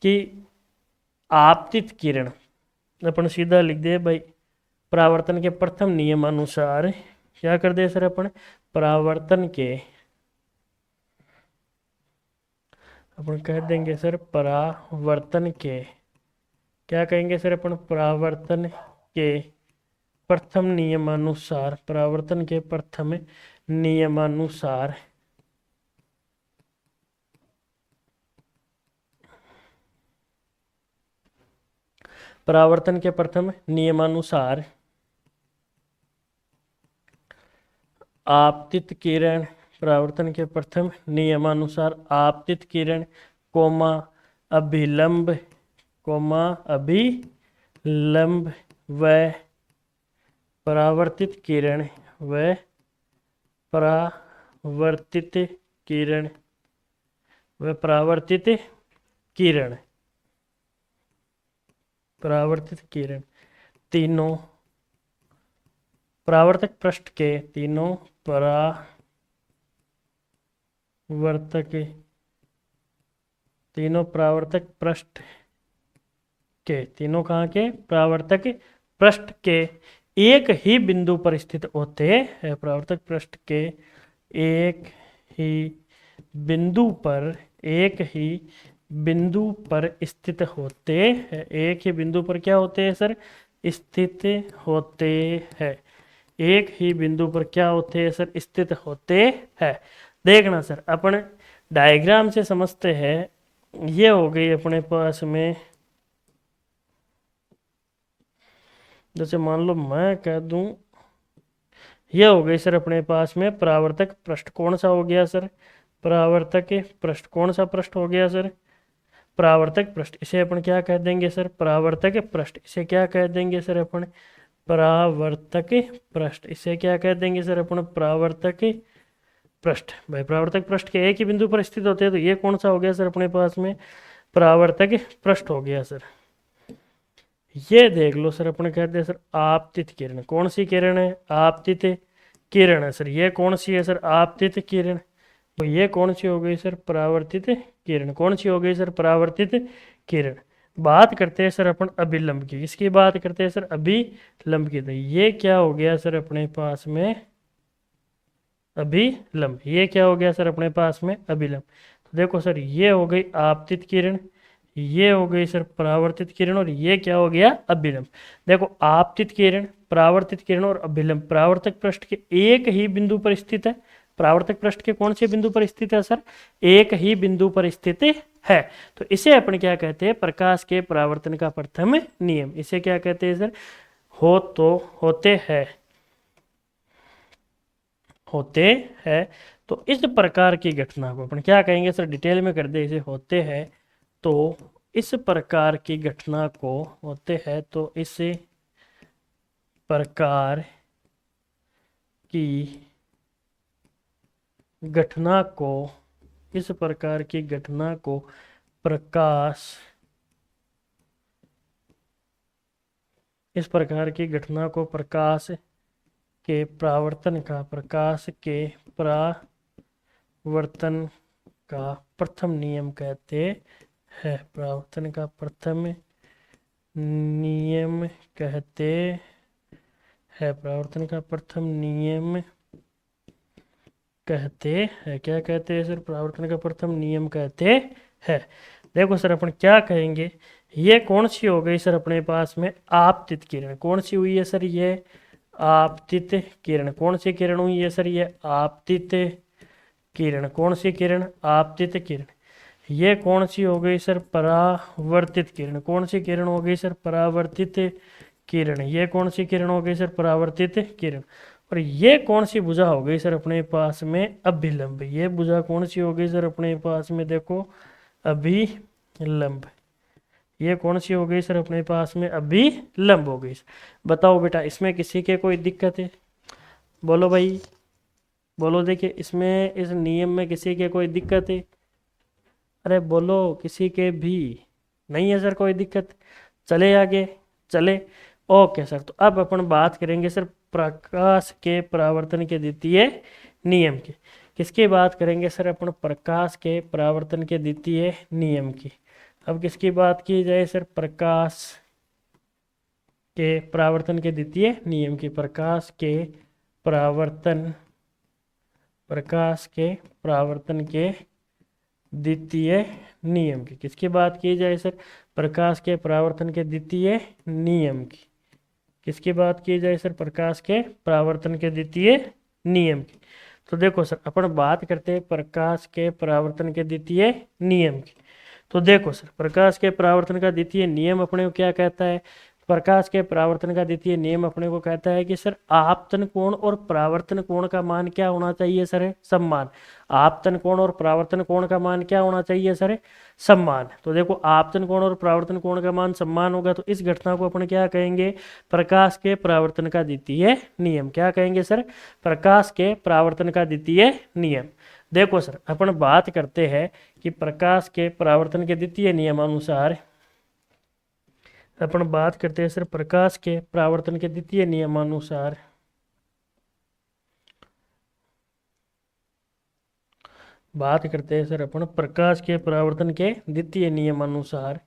कि आपतित किरण अपन सीधा लिख दे भाई परावर्तन के प्रथम नियम अनुसार क्या कर दे सर अपन? परावर्तन के अपन कह देंगे सर परावर्तन के, क्या कहेंगे सर अपन? परावर्तन के प्रथम नियमानुसार, परावर्तन के प्रथम नियमानुसार परावर्तन के प्रथम नियमानुसार आपतित किरण, परावर्तन के प्रथम नियमानुसार आपतित किरण कोमा अभिलंब, कोमा अभिलंब व परावर्तित किरण, व परावर्तित किरण, व परावर्तित किरण, परावर्तित किरण तीनों परावर्तक पृष्ठ के, तीनों परावर्तक, तीनों परावर्तक पृष्ठ के, तीनों कहाँ के? परावर्तक पृष्ठ के एक ही बिंदु पर स्थित होते हैं। परावर्तक पृष्ठ के एक ही बिंदु पर, एक ही बिंदु पर स्थित होते हैं। एक ही बिंदु पर क्या होते हैं सर? स्थित होते हैं। एक ही बिंदु पर क्या होते हैं सर? स्थित होते हैं। देखना सर अपन डायग्राम से समझते हैं। ये हो गई अपने पास में, जैसे मान लो मैं कह दूं ये हो गई सर अपने पास में परावर्तक पृष्ठ। कौन सा हो गया सर? परावर्तक पृष्ठ। कौन सा पृष्ठ हो गया सर? परावर्तक पृष्ठ। इसे अपन क्या कह देंगे सर? परावर्तक पृष्ठ। इसे क्या कह देंगे सर अपन? परावर्तक पृष्ठ। इसे क्या कह देंगे सर अपन? परावर्तक पृष्ठ। भाई परावर्तक पृष्ठ के एक ही बिंदु पर स्थित होते हैं, तो ये कौन सा हो गया सर अपने पास में? परावर्तक पृष्ठ हो गया सर। ये देख लो सर अपने कहते हैं सर आपतित किरण। कौन सी किरण है? आपतित किरण है सर। ये कौन सी है सर? आपतित किरण। तो ये कौन सी हो गई सर? परावर्तित किरण। कौन सी हो गई सर? परावर्तित किरण। बात करते हैं सर अपन अभिलंब की। इसकी बात करते हैं सर अभिलंब की। तो ये क्या हो गया सर अपने पास में? अभिलंब। ये क्या हो गया सर अपने पास में? अभिलंब। तो देखो सर ये हो गई आपतित किरण, ये हो गई सर परावर्तित किरण, और ये क्या हो गया? अभिलंब। देखो आपतित किरण, परावर्तित किरण और अभिलंब परावर्तक पृष्ठ के एक ही बिंदु पर स्थित है। परावर्तक पृष्ठ के कौन से बिंदु पर स्थित है सर? एक ही बिंदु पर स्थित है। तो इसे अपन क्या कहते हैं? प्रकाश के परावर्तन का प्रथम नियम। इसे क्या कहते हैं सर? होते हैं, होते हैं। तो इस प्रकार की घटना को अपन क्या कहेंगे सर? डिटेल में कर दे इसे। होते हैं तो इस प्रकार की घटना को, होते हैं तो इस प्रकार की घटना को, इस प्रकार की घटना को प्रकाश, इस प्रकार की घटना को प्रकाश के परावर्तन का, प्रकाश के परावर्तन का प्रथम नियम कहते हैं। परावर्तन का प्रथम नियम कहते हैं। परावर्तन का प्रथम नियम कहते हैं। क्या कहते हैं सर? परावर्तन का प्रथम नियम कहते हैं। देखो सर अपन क्या कहेंगे, ये कौन सी हो गई सर अपने पास में? आपतित किरण। कौन सी हुई है सर? ये आपतित किरण। कौन सी किरण हुई है सर? ये आपतित किरण। कौन सी किरण? आपतित किरण। ये कौन सी हो गई सर? परावर्तित किरण। कौन सी किरण हो गई सर? परावर्तित किरण। ये कौन सी किरण हो गई सर? परावर्तित किरण। और ये कौन सी भुजा हो गई सर अपने पास में? अभिलंब। ये भुजा कौन सी हो गई सर अपने पास में? देखो अभिलंब। ये कौन सी हो गई सर अपने पास में? अभिलंब हो गई। बताओ बेटा इसमें किसी के कोई दिक्कत है? बोलो भाई, बोलो। देखिए इसमें, इस नियम में किसी के कोई दिक्कत है? अरे बोलो, किसी के भी नहीं है सर कोई दिक्कत? चले आगे, चले। ओके सर, तो अब अपन बात करेंगे सर प्रकाश के परावर्तन के द्वितीय नियम की। किसकी बात करेंगे सर अपन? प्रकाश के परावर्तन के द्वितीय नियम की। अब किसकी बात की जाए सर? प्रकाश के परावर्तन के द्वितीय नियम की। प्रकाश के परावर्तन के द्वितीय नियम की। किसकी बात की जाए सर? प्रकाश के परावर्तन के द्वितीय नियम की। किसकी बात की जाए सर? प्रकाश के परावर्तन के द्वितीय नियम की। तो देखो सर, अपन बात करते हैं प्रकाश के परावर्तन के द्वितीय नियम की। तो देखो सर, प्रकाश के परावर्तन का द्वितीय नियम अपने को क्या कहता है? प्रकाश के परावर्तन का द्वितीय नियम अपने को कहता है कि सर आपतन कोण और परावर्तन कोण का मान क्या होना चाहिए सर? समान। आपतन कोण और परावर्तन कोण का मान क्या होना चाहिए सर? समान। तो देखो, आपतन कोण और परावर्तन कोण का मान समान होगा तो इस घटना को अपन क्या कहेंगे? प्रकाश के परावर्तन का द्वितीय नियम। क्या कहेंगे सर? प्रकाश के परावर्तन का द्वितीय नियम। देखो सर, अपन बात करते हैं कि प्रकाश के परावर्तन के द्वितीय नियमानुसार, अपन बात करते हैं सर प्रकाश के परावर्तन के द्वितीय नियमानुसार, बात करते हैं सर अपन प्रकाश के परावर्तन के द्वितीय नियमानुसार,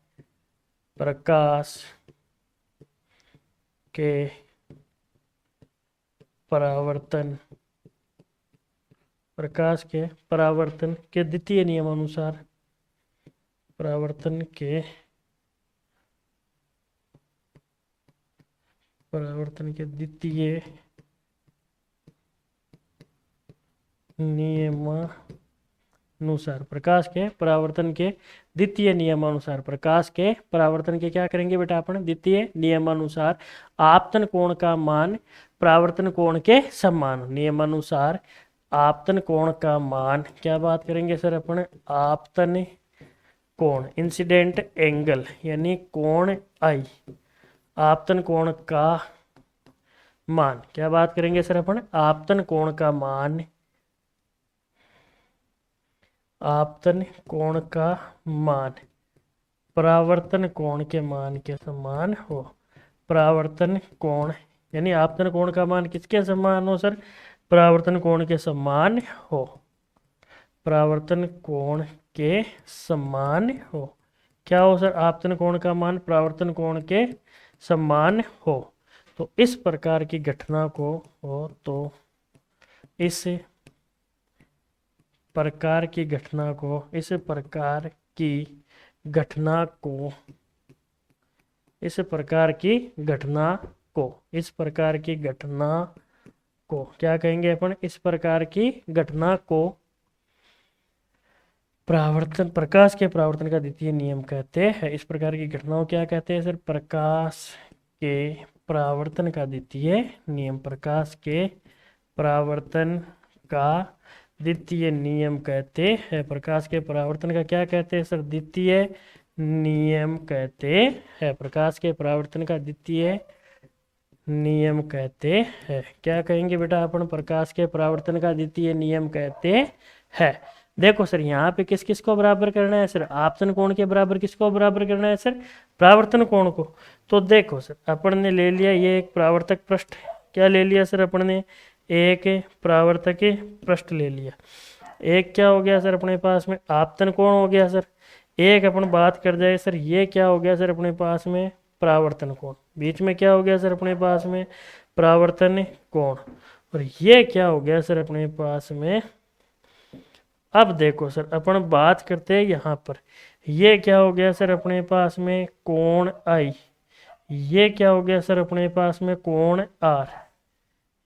प्रकाश के परावर्तन के द्वितीय नियमानुसार, परावर्तन के द्वितीय नियमानुसार, प्रकाश के परावर्तन के द्वितीय नियमानुसार, प्रकाश के परावर्तन के क्या करेंगे बेटा अपन? द्वितीय नियमानुसार आपतन कोण का मान परावर्तन कोण के समान। नियमानुसार आपतन कोण का मान, क्या बात करेंगे सर अपन? आपतन कोण, इंसिडेंट एंगल यानी कोण आई, आपतन कोण का मान। क्या बात करेंगे सर अपन? आपतन कोण का मान, आपतन कोण का मान परावर्तन कोण के मान के समान हो। परावर्तन कोण यानी आपतन कोण का मान किसके समान हो सर? परावर्तन कोण के समान हो। परावर्तन कोण के समान हो। क्या हो सर? आपतन कोण का मान परावर्तन कोण के समान हो। तो इस प्रकार की घटना को हो, तो इस प्रकार की घटना को, इस प्रकार की घटना को, इस प्रकार की घटना को, इस प्रकार की घटना को क्या कहेंगे अपन? इस प्रकार की घटना को परावर्तन, प्रकाश के परावर्तन का द्वितीय नियम कहते हैं। इस प्रकार की घटनाओं क्या कहते हैं सर? प्रकाश के परावर्तन का द्वितीय नियम। प्रकाश के परावर्तन का द्वितीय नियम कहते हैं। प्रकाश के परावर्तन का क्या कहते हैं सर? द्वितीय नियम कहते हैं। प्रकाश के परावर्तन का द्वितीय नियम कहते हैं। क्या कहेंगे बेटा अपन? प्रकाश के परावर्तन का द्वितीय नियम कहते हैं। देखो सर, यहाँ पे किस किस को बराबर करना है सर? आपतन कोण के बराबर किसको बराबर करना है सर? परावर्तन कोण को। तो देखो सर, अपन ने ले लिया ये एक परावर्तक पृष्ठ। क्या ले लिया सर अपन ने? एक परावर्तक पृष्ठ ले लिया। एक क्या हो गया सर अपने पास में? आपतन कोण हो गया सर। एक अपन बात कर जाए सर, ये क्या हो गया सर अपने पास में? परावर्तन कोण। बीच में क्या हो गया सर अपने पास में? परावर्तन कोण। और ये क्या हो गया सर अपने पास में? अब देखो सर, अपन बात करते हैं यहाँ पर, ये क्या हो गया सर अपने पास में? कोण आई। ये क्या हो गया सर अपने पास में? कोण आर।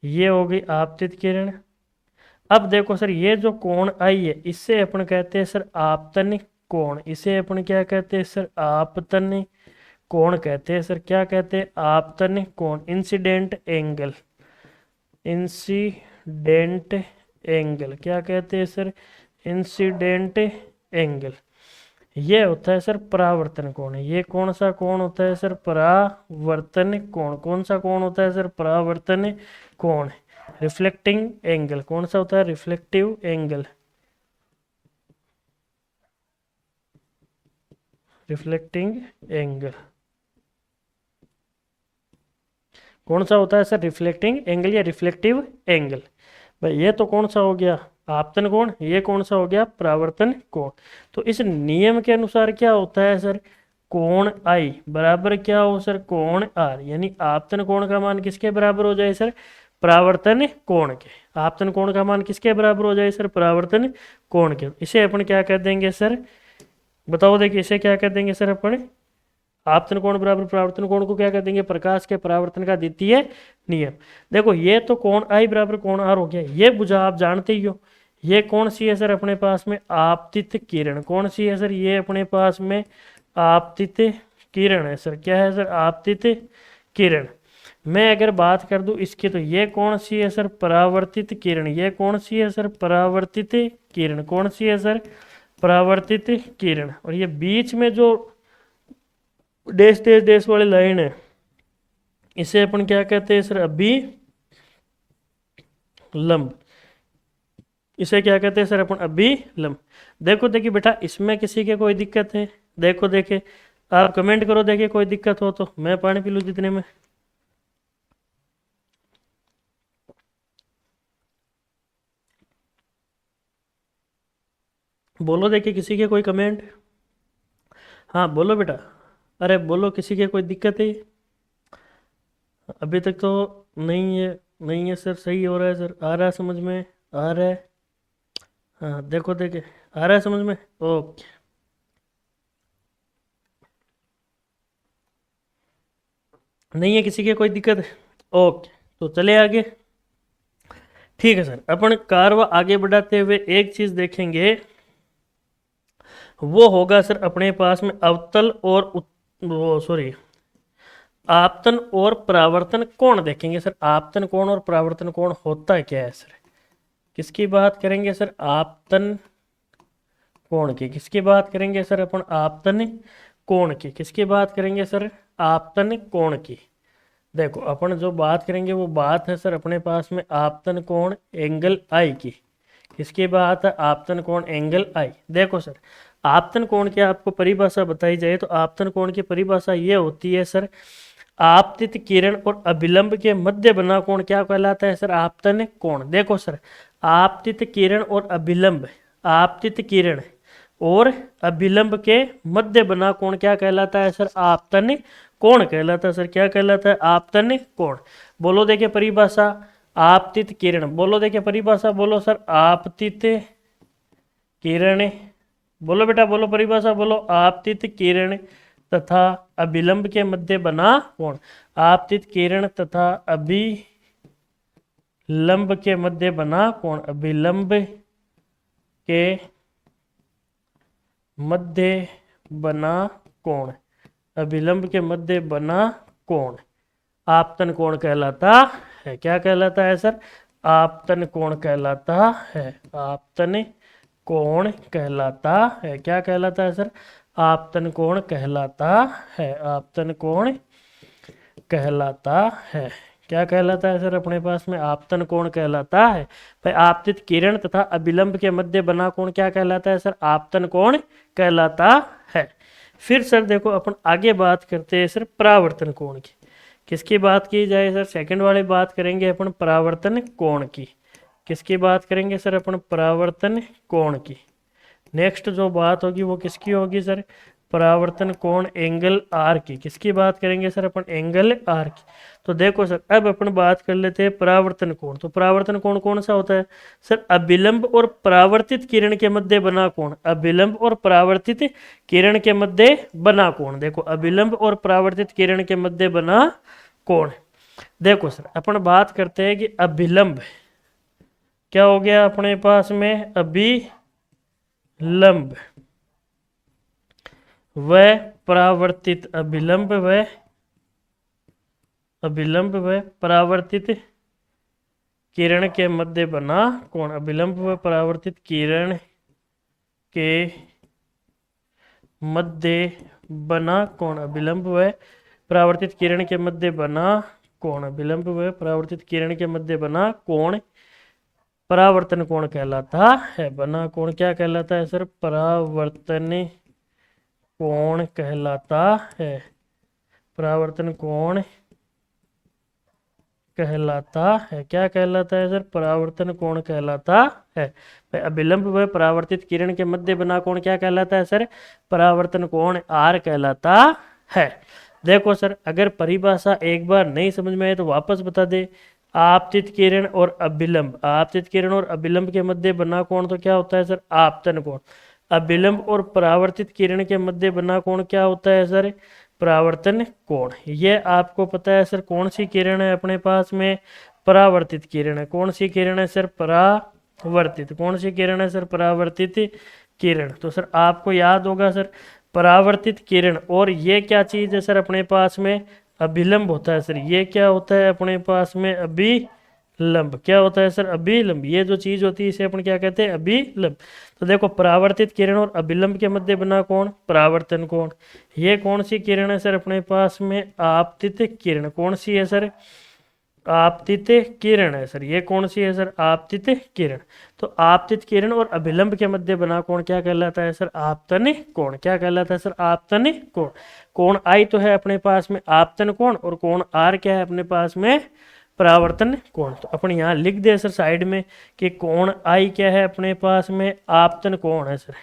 ये हो गई आपतित किरण। अब देखो सर, ये जो कोण आई है इससे अपन कहते हैं सर आपतन कोण। इसे अपन क्या कहते हैं सर? आपतन कोण कहते हैं सर। क्या कहते हैं? आपतन कोण, इंसिडेंट एंगल। इंसिडेंट एंगल क्या कहते हैं सर? Incident angle. ये होता है सर परावर्तन कोण। ये कौन सा कोण होता है सर? परावर्तन कोण। कौन सा कोण होता है सर? परावर्तन कोण। रिफ्लेक्टिंग एंगल कौन सा होता है? Reflective angle. Reflecting angle. कौन सा होता है सर? रिफ्लेक्टिंग एंगल या रिफ्लेक्टिव एंगल। भाई ये तो कौन सा हो गया? आपतन कोण। ये कौन सा हो गया? परावर्तन कोण। तो इस नियम के अनुसार क्या होता है सर? कोण आई बराबर क्या हो सर? कोण आर। यानी आपतन कोण का मान किसके बराबर हो जाए सर? परावर्तन कोण के। आपतन कोण का मान किसके बराबर हो जाए सर? परावर्तन कोण के। इसे अपन क्या कह देंगे सर? बताओ देखिए, इसे क्या कह देंगे सर अपन? आपतन कोण बराबर परावर्तन कोण को क्या कह देंगे? प्रकाश के परावर्तन का द्वितीय नियम। देखो ये तो कोण आई बराबर कोण आर हो गया, ये बुझा आप जानते ही हो। ये कौन सी है सर अपने पास में? आपतित किरण। कौन सी है सर? ये अपने पास में आपतित किरण है सर। क्या है सर? आपतित किरण। मैं अगर बात कर दूं इसकी, तो ये कौन सी है सर? परावर्तित किरण। ये कौन सी है सर? परावर्तित किरण। कौन सी है सर? परावर्तित किरण। और ये बीच में जो देश देश देश वाली लाइन है, इसे अपन क्या कहते हैं सर? अभिलंब। इसे क्या कहते हैं सर? अपन अभिलंब। देखो देखिए बेटा, इसमें किसी के कोई दिक्कत है? देखो देखे, आप कमेंट करो, देखिए कोई दिक्कत हो तो। मैं पानी पी लूँ जितने में। बोलो देखिए, किसी के कोई कमेंट? हाँ बोलो बेटा। अरे बोलो, किसी के कोई दिक्कत है? अभी तक तो नहीं है। नहीं है सर, सही हो रहा है सर। आ रहा है समझ में? आ रहा है? हाँ देखो देखिए, आ रहा है समझ में? ओके। नहीं है किसी के कोई दिक्कत? ओके, तो चले आगे। ठीक है सर, अपन कार्य आगे बढ़ाते हुए एक चीज देखेंगे, वो होगा सर अपने पास में अवतल और वो सॉरी, आपतन और परावर्तन कोण देखेंगे सर। आपतन कोण और परावर्तन कोण होता है क्या है सर? किसकी बात करेंगे सर? आपतन कोण की। किसकी बात करेंगे सर अपन? आपतन कोण की। किसकी बात करेंगे सर? आपतन कोण की। देखो अपन जो बात करेंगे वो बात है सर अपने पास में आपतन कोण एंगल आई की। किसकी बात है? आपतन कोण एंगल आई। देखो सर, आपतन कोण की आपको परिभाषा बताई जाए तो आपतन कोण की परिभाषा ये होती है सर, आपतित किरण और अभिलंब के मध्य बना कोण क्या कहलाता है सर? आपतन कोण। देखो सर, आपतित किरण और अभिलंब, आपतित किरण और अभिलंब के मध्य बना कोण क्या कहलाता है सर? आपतन कोण कहलाता है सर। क्या कहलाता है? आपतन कोण। बोलो देखिए परिभाषा, आपतित किरण। बोलो देखिए परिभाषा, बोलो सर। आपतित किरण, बोलो बेटा, बोलो परिभाषा, बोलो। आपतित किरण तथा अभिलंब के मध्य बना कोण। आपतित किरण तथा अभिलंब के मध्य बना कोण। अभिलंब के मध्य बना कोण। अभिलंब के मध्य बना कोण आपतन कोण कहलाता है। क्या कहलाता है सर? आपतन कोण कहलाता है। आपतन कोण कहलाता है। क्या कहलाता है सर? आपतन कोण कहलाता है। आपतन कोण कहलाता है। क्या कहलाता है सर अपने पास में? आपतन कोण कहलाता है। भाई आपतित किरण तथा अभिलंब के मध्य बना कोण क्या कहलाता है सर? आपतन कोण कहलाता है। फिर सर देखो, अपन आगे बात करते हैं सर परावर्तन कोण की। किसकी बात की जाए सर? सेकंड वाली बात करेंगे अपन परावर्तन कोण की। किसकी बात करेंगे सर अपन? परावर्तन कोण की। नेक्स्ट जो बात होगी वो किसकी होगी सर? परावर्तन कोण एंगल आर की। किसकी बात करेंगे सर अपन? एंगल आर की। तो देखो सर, अब अपन बात कर लेते हैं परावर्तन कोण। तो परावर्तन कोण कौन सा होता है सर? अभिलंब और परावर्तित किरण के मध्य बना कोण। अभिलंब और परावर्तित किरण के मध्य बना कोण। देखो, अभिलंब और परावर्तित किरण के मध्य बना कोण। देखो सर, अपन बात करते हैं कि अभिलंब क्या हो गया अपने पास में? अभिलंब व परावर्तित, अभिलंब व परावर्तित किरण के मध्य बना कोण। अभिलंब व परावर्तित किरण के मध्य बना कोण। अभिलंब व परावर्तित किरण के मध्य बना कोण। अभिलंब व परावर्तित किरण के मध्य बना कोण परावर्तन कोण कहलाता है। बना कोण क्या कहलाता है सर? परावर्तन कोण कहलाता है। परावर्तन कोण कहलाता है। क्या कहलाता है सर? परावर्तन कोण कहलाता है। भाई अभिलंब व परावर्तित किरण के मध्य बना कोण क्या कहलाता है सर? परावर्तन कोण आर कहलाता है। देखो सर, अगर परिभाषा एक बार नहीं समझ में आए तो वापस बता दे। आपतित किरण और अभिलंब, आपतित किरण और अभिलंब के मध्य बना कोण तो क्या होता है सर? आपतन कोण। अभिलंब और परावर्तित किरण के मध्य बना कोण क्या होता है सर? परावर्तन कोण। ये आपको पता है सर, कौन सी किरण है अपने पास में? परावर्तित किरण है। कौन सी किरण है सर? परावर्तित। कौन सी किरण है सर? परावर्तित किरण। तो सर आपको याद होगा सर, परावर्तित किरण और ये क्या चीज है सर अपने पास में? अभिलंब होता है सर। ये क्या होता है अपने पास में? अभिलंब। क्या होता है सर? अभिलंब। ये जो चीज होती है इसे अपन क्या कहते हैं? अभिलंब। तो देखो, परावर्तित किरण और अभिलंब के मध्य बना कोण परावर्तन कोण। ये कौन सी किरण है सर अपने पास में? आपतित किरण। कौन सी है सर? आपतित किरण है सर। ये कौन सी है सर? आपतित किरण। तो आपतित किरण और अभिलंब के मध्य बना कोण क्या कहलाता है सर? आपतन कोण। क्या कहलाता है सर? आपतन कोण। कोण आई तो है अपने पास में आपतन कोण, और कोण आर क्या है अपने पास में? परावर्तन कोण। तो अपन यहाँ लिख दे सर साइड में कि कोण आई क्या है अपने पास में? आपतन कोण है सर।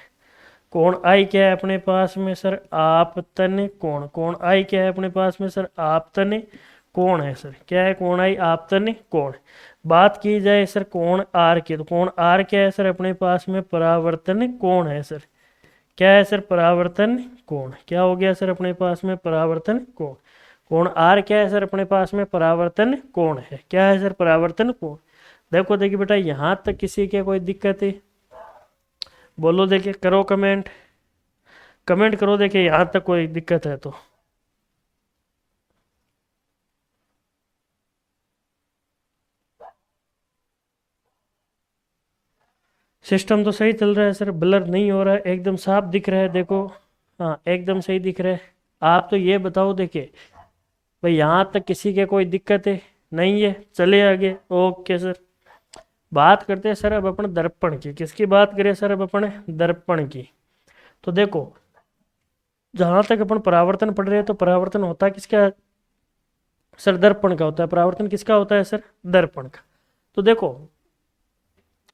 कोण आई क्या है अपने पास में सर? आपतन कोण। कोण आई क्या है अपने पास में सर? आपतन कोण है सर। क्या है? कोण आई आपतन कोण। बात की जाए सर कोण आर की, तो कोण आर क्या है सर अपने पास में? परावर्तन कोण है सर। क्या है सर? परावर्तन कोण। क्या हो गया सर अपने पास में? परावर्तन कोण। कोण आर क्या है सर अपने पास में? परावर्तन कोण है। क्या है सर? परावर्तन कोण। देखो देखिए बेटा, यहां तक किसी के कोई दिक्कत है? बोलो, देखिए, करो कमेंट, कमेंट करो, देखिए यहां तक कोई दिक्कत है तो। सिस्टम तो सही चल रहा है सर, ब्लर नहीं हो रहा है, एकदम साफ दिख रहा है। देखो, हाँ एकदम सही दिख रहा है। आप तो ये बताओ, देखिए भाई यहाँ तक किसी के कोई दिक्कत है? नहीं है, चले आगे। ओके सर, बात करते हैं सर अब अपन दर्पण की। किसकी बात करें सर अब अपन? दर्पण की। तो देखो, जहां तक अपन परावर्तन पढ़ रहे हैं तो परावर्तन होता किसका सर? दर्पण का होता है। परावर्तन किसका होता है सर? दर्पण का। तो देखो,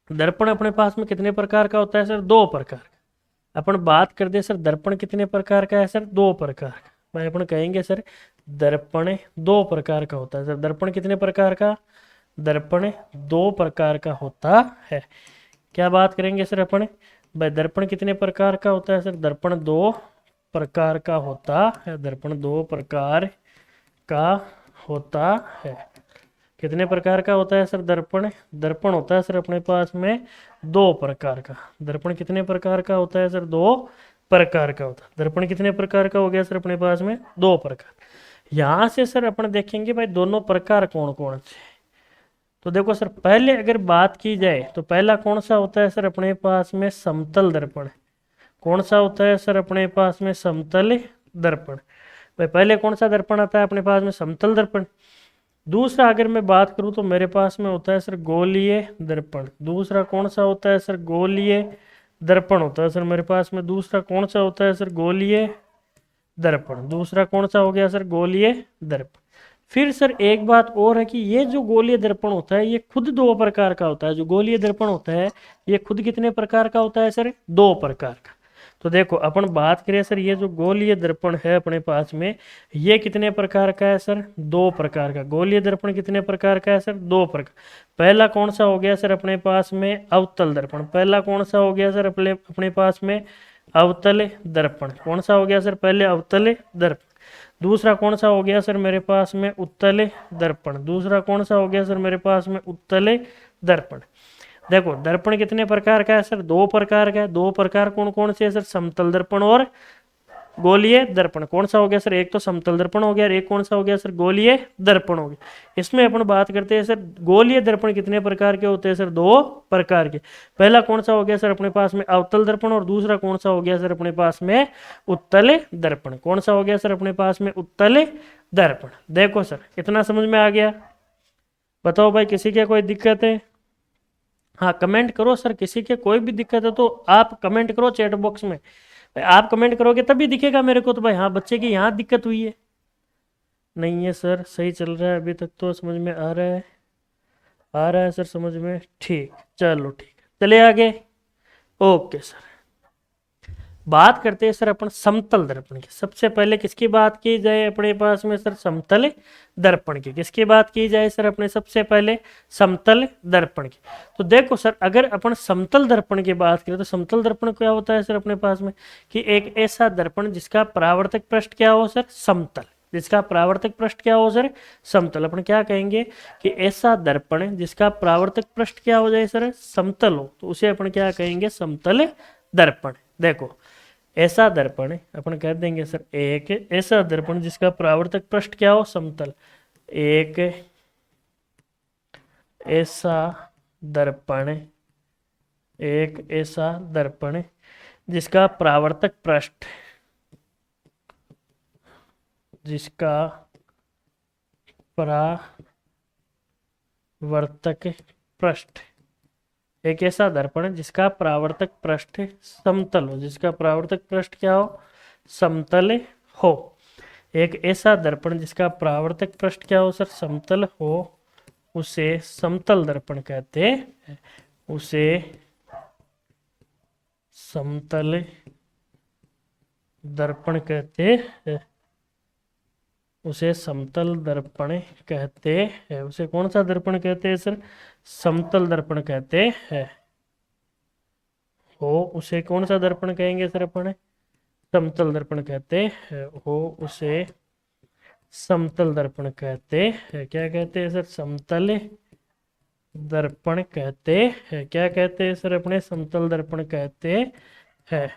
दर्पण अपने पास में कितने प्रकार का होता है सर? दो प्रकार का। अपन बात कर दे सर, दर्पण कितने प्रकार का है सर? दो प्रकार का। भाई अपन कहेंगे सर, दर्पण दो प्रकार का होता है सर। दर्पण कितने प्रकार का? दर्पण दो प्रकार का होता है। क्या बात करेंगे सर अपन? भाई दर्पण कितने प्रकार का होता है सर? दर्पण दो प्रकार का होता है। दर्पण दो प्रकार का होता है। कितने प्रकार का होता है सर दर्पण? दर्पण होता है सर अपने पास में दो प्रकार का। दर्पण कितने प्रकार का होता है सर? दो प्रकार का होता है। दर्पण कितने प्रकार का हो गया सर अपने पास में? दो प्रकार। यहां से सर अपन देखेंगे भाई दोनों प्रकार कौन कौन से। तो देखो सर, पहले अगर बात की जाए तो पहला कौन सा होता है सर अपने पास में? समतल दर्पण। कौन सा होता है सर अपने पास में? समतल दर्पण। भाई पहले कौन सा दर्पण आता है अपने पास में? समतल दर्पण। दूसरा अगर मैं बात करूं तो मेरे पास में होता है सर गोलीय दर्पण। दूसरा कौन सा होता है सर? गोलीय दर्पण होता है सर मेरे पास में। दूसरा कौन सा होता है सर? गोलीय दर्पण। दूसरा कौन सा हो गया सर? गोलीय दर्पण। फिर सर एक बात और है कि ये जो गोलीय दर्पण होता है ये खुद दो प्रकार का होता है। जो गोलीय दर्पण होता है ये खुद कितने प्रकार का होता है सर? दो प्रकार का। तो देखो, अपन बात करें सर, ये जो गोलीय दर्पण है अपने पास में ये कितने प्रकार का है सर? दो प्रकार का। गोलीय दर्पण कितने प्रकार का है सर? दो प्रकार। पहला कौन सा हो गया सर अपने पास में? अवतल दर्पण। पहला कौन सा हो गया सर अपने पास में? अवतल दर्पण। कौन सा हो गया सर? पहले अवतल दर्पण। दूसरा कौन सा हो गया सर मेरे पास में? उत्तल दर्पण। दूसरा कौन सा हो गया सर मेरे पास में? उत्तल दर्पण। देखो, दर्पण कितने प्रकार का है सर? दो प्रकार का है। दो प्रकार कौन कौन से है सर? समतल दर्पण और गोलीय दर्पण। कौन सा हो गया सर? एक तो समतल दर्पण हो गया और एक कौन सा हो गया सर? गोलीय दर्पण हो गया। इसमें अपन बात करते हैं सर, गोलीय दर्पण कितने प्रकार के होते हैं सर? दो प्रकार के। पहला कौन सा हो गया सर अपने पास में? अवतल दर्पण। और दूसरा कौन सा हो गया सर अपने पास में? उत्तल दर्पण। कौन सा हो गया सर अपने पास में? उत्तल दर्पण। देखो सर, इतना समझ में आ गया? बताओ भाई, किसी के कोई दिक्कत है? हाँ कमेंट करो सर, किसी के कोई भी दिक्कत है तो आप कमेंट करो चैट बॉक्स में। आप कमेंट करोगे तभी दिखेगा मेरे को तो भाई हाँ बच्चे की यहाँ दिक्कत हुई है। नहीं है सर, सही चल रहा है अभी तक तो, समझ में आ रहा है, आ रहा है सर समझ में, ठीक, चलो ठीक है, चलिए आगे। ओके सर, बात करते हैं सर अपन समतल दर्पण की। सबसे पहले किसकी बात की जाए अपने पास में सर? समतल दर्पण की। किसकी बात की जाए सर अपने? सबसे पहले समतल दर्पण की। तो देखो सर, अगर अपन समतल दर्पण की बात करें तो समतल दर्पण क्या होता है सर अपने पास में? कि एक ऐसा दर्पण जिसका परावर्तक पृष्ठ क्या हो सर? समतल। जिसका परावर्तक पृष्ठ क्या हो सर? समतल। अपन क्या कहेंगे कि ऐसा दर्पण जिसका परावर्तक पृष्ठ क्या हो जाए सर? समतल हो, तो उसे अपन क्या कहेंगे? समतल दर्पण। देखो, ऐसा दर्पण अपन कह देंगे सर, एक ऐसा दर्पण जिसका परावर्तक पृष्ठ क्या हो? समतल। एक ऐसा दर्पण, एक ऐसा दर्पण जिसका परावर्तक पृष्ठ, जिसका परावर्तक पृष्ठ, एक ऐसा दर्पण जिसका परावर्तक पृष्ठ समतल हो, जिसका परावर्तक पृष्ठ क्या हो? समतल हो। एक ऐसा दर्पण जिसका परावर्तक पृष्ठ क्या हो सर? समतल हो, उसे समतल दर्पण कहते हैं। उसे समतल दर्पण कहते हैं। उसे समतल दर्पण कहते हैं। उसे कौन सा दर्पण कहते हैं सर? समतल दर्पण कहते हैं। हो, उसे कौन सा दर्पण कहेंगे सर अपन? समतल दर्पण कहते हैं। हो, उसे समतल दर्पण कहते हैं। क्या कहते हैं सर? समतल दर्पण कहते हैं। क्या कहते हैं सर अपने? समतल दर्पण कहते हैं।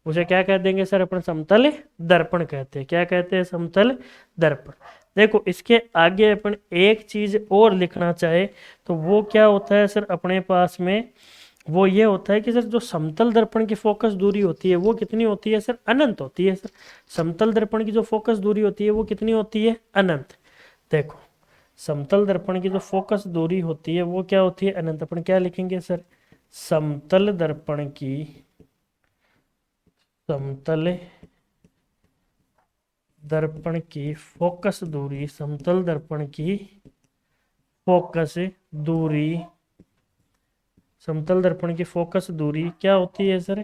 उसे क्या कह देंगे सर अपन? समतल दर्पण कहते हैं। क्या कहते हैं? समतल दर्पण। देखो, इसके आगे अपन एक चीज और लिखना चाहे तो वो क्या होता है सर अपने पास में? वो ये होता है कि सर जो समतल दर्पण की फोकस दूरी होती है वो कितनी होती है सर? अनंत होती है सर। समतल दर्पण की जो फोकस दूरी होती है वो कितनी होती है? अनंत। देखो, समतल दर्पण की जो फोकस दूरी होती है वो क्या होती है? अनंत। अपन क्या लिखेंगे सर? समतल दर्पण की, समतल दर्पण की फोकस दूरी, समतल दर्पण की फोकस दूरी, समतल दर्पण की फोकस दूरी क्या होती है सर?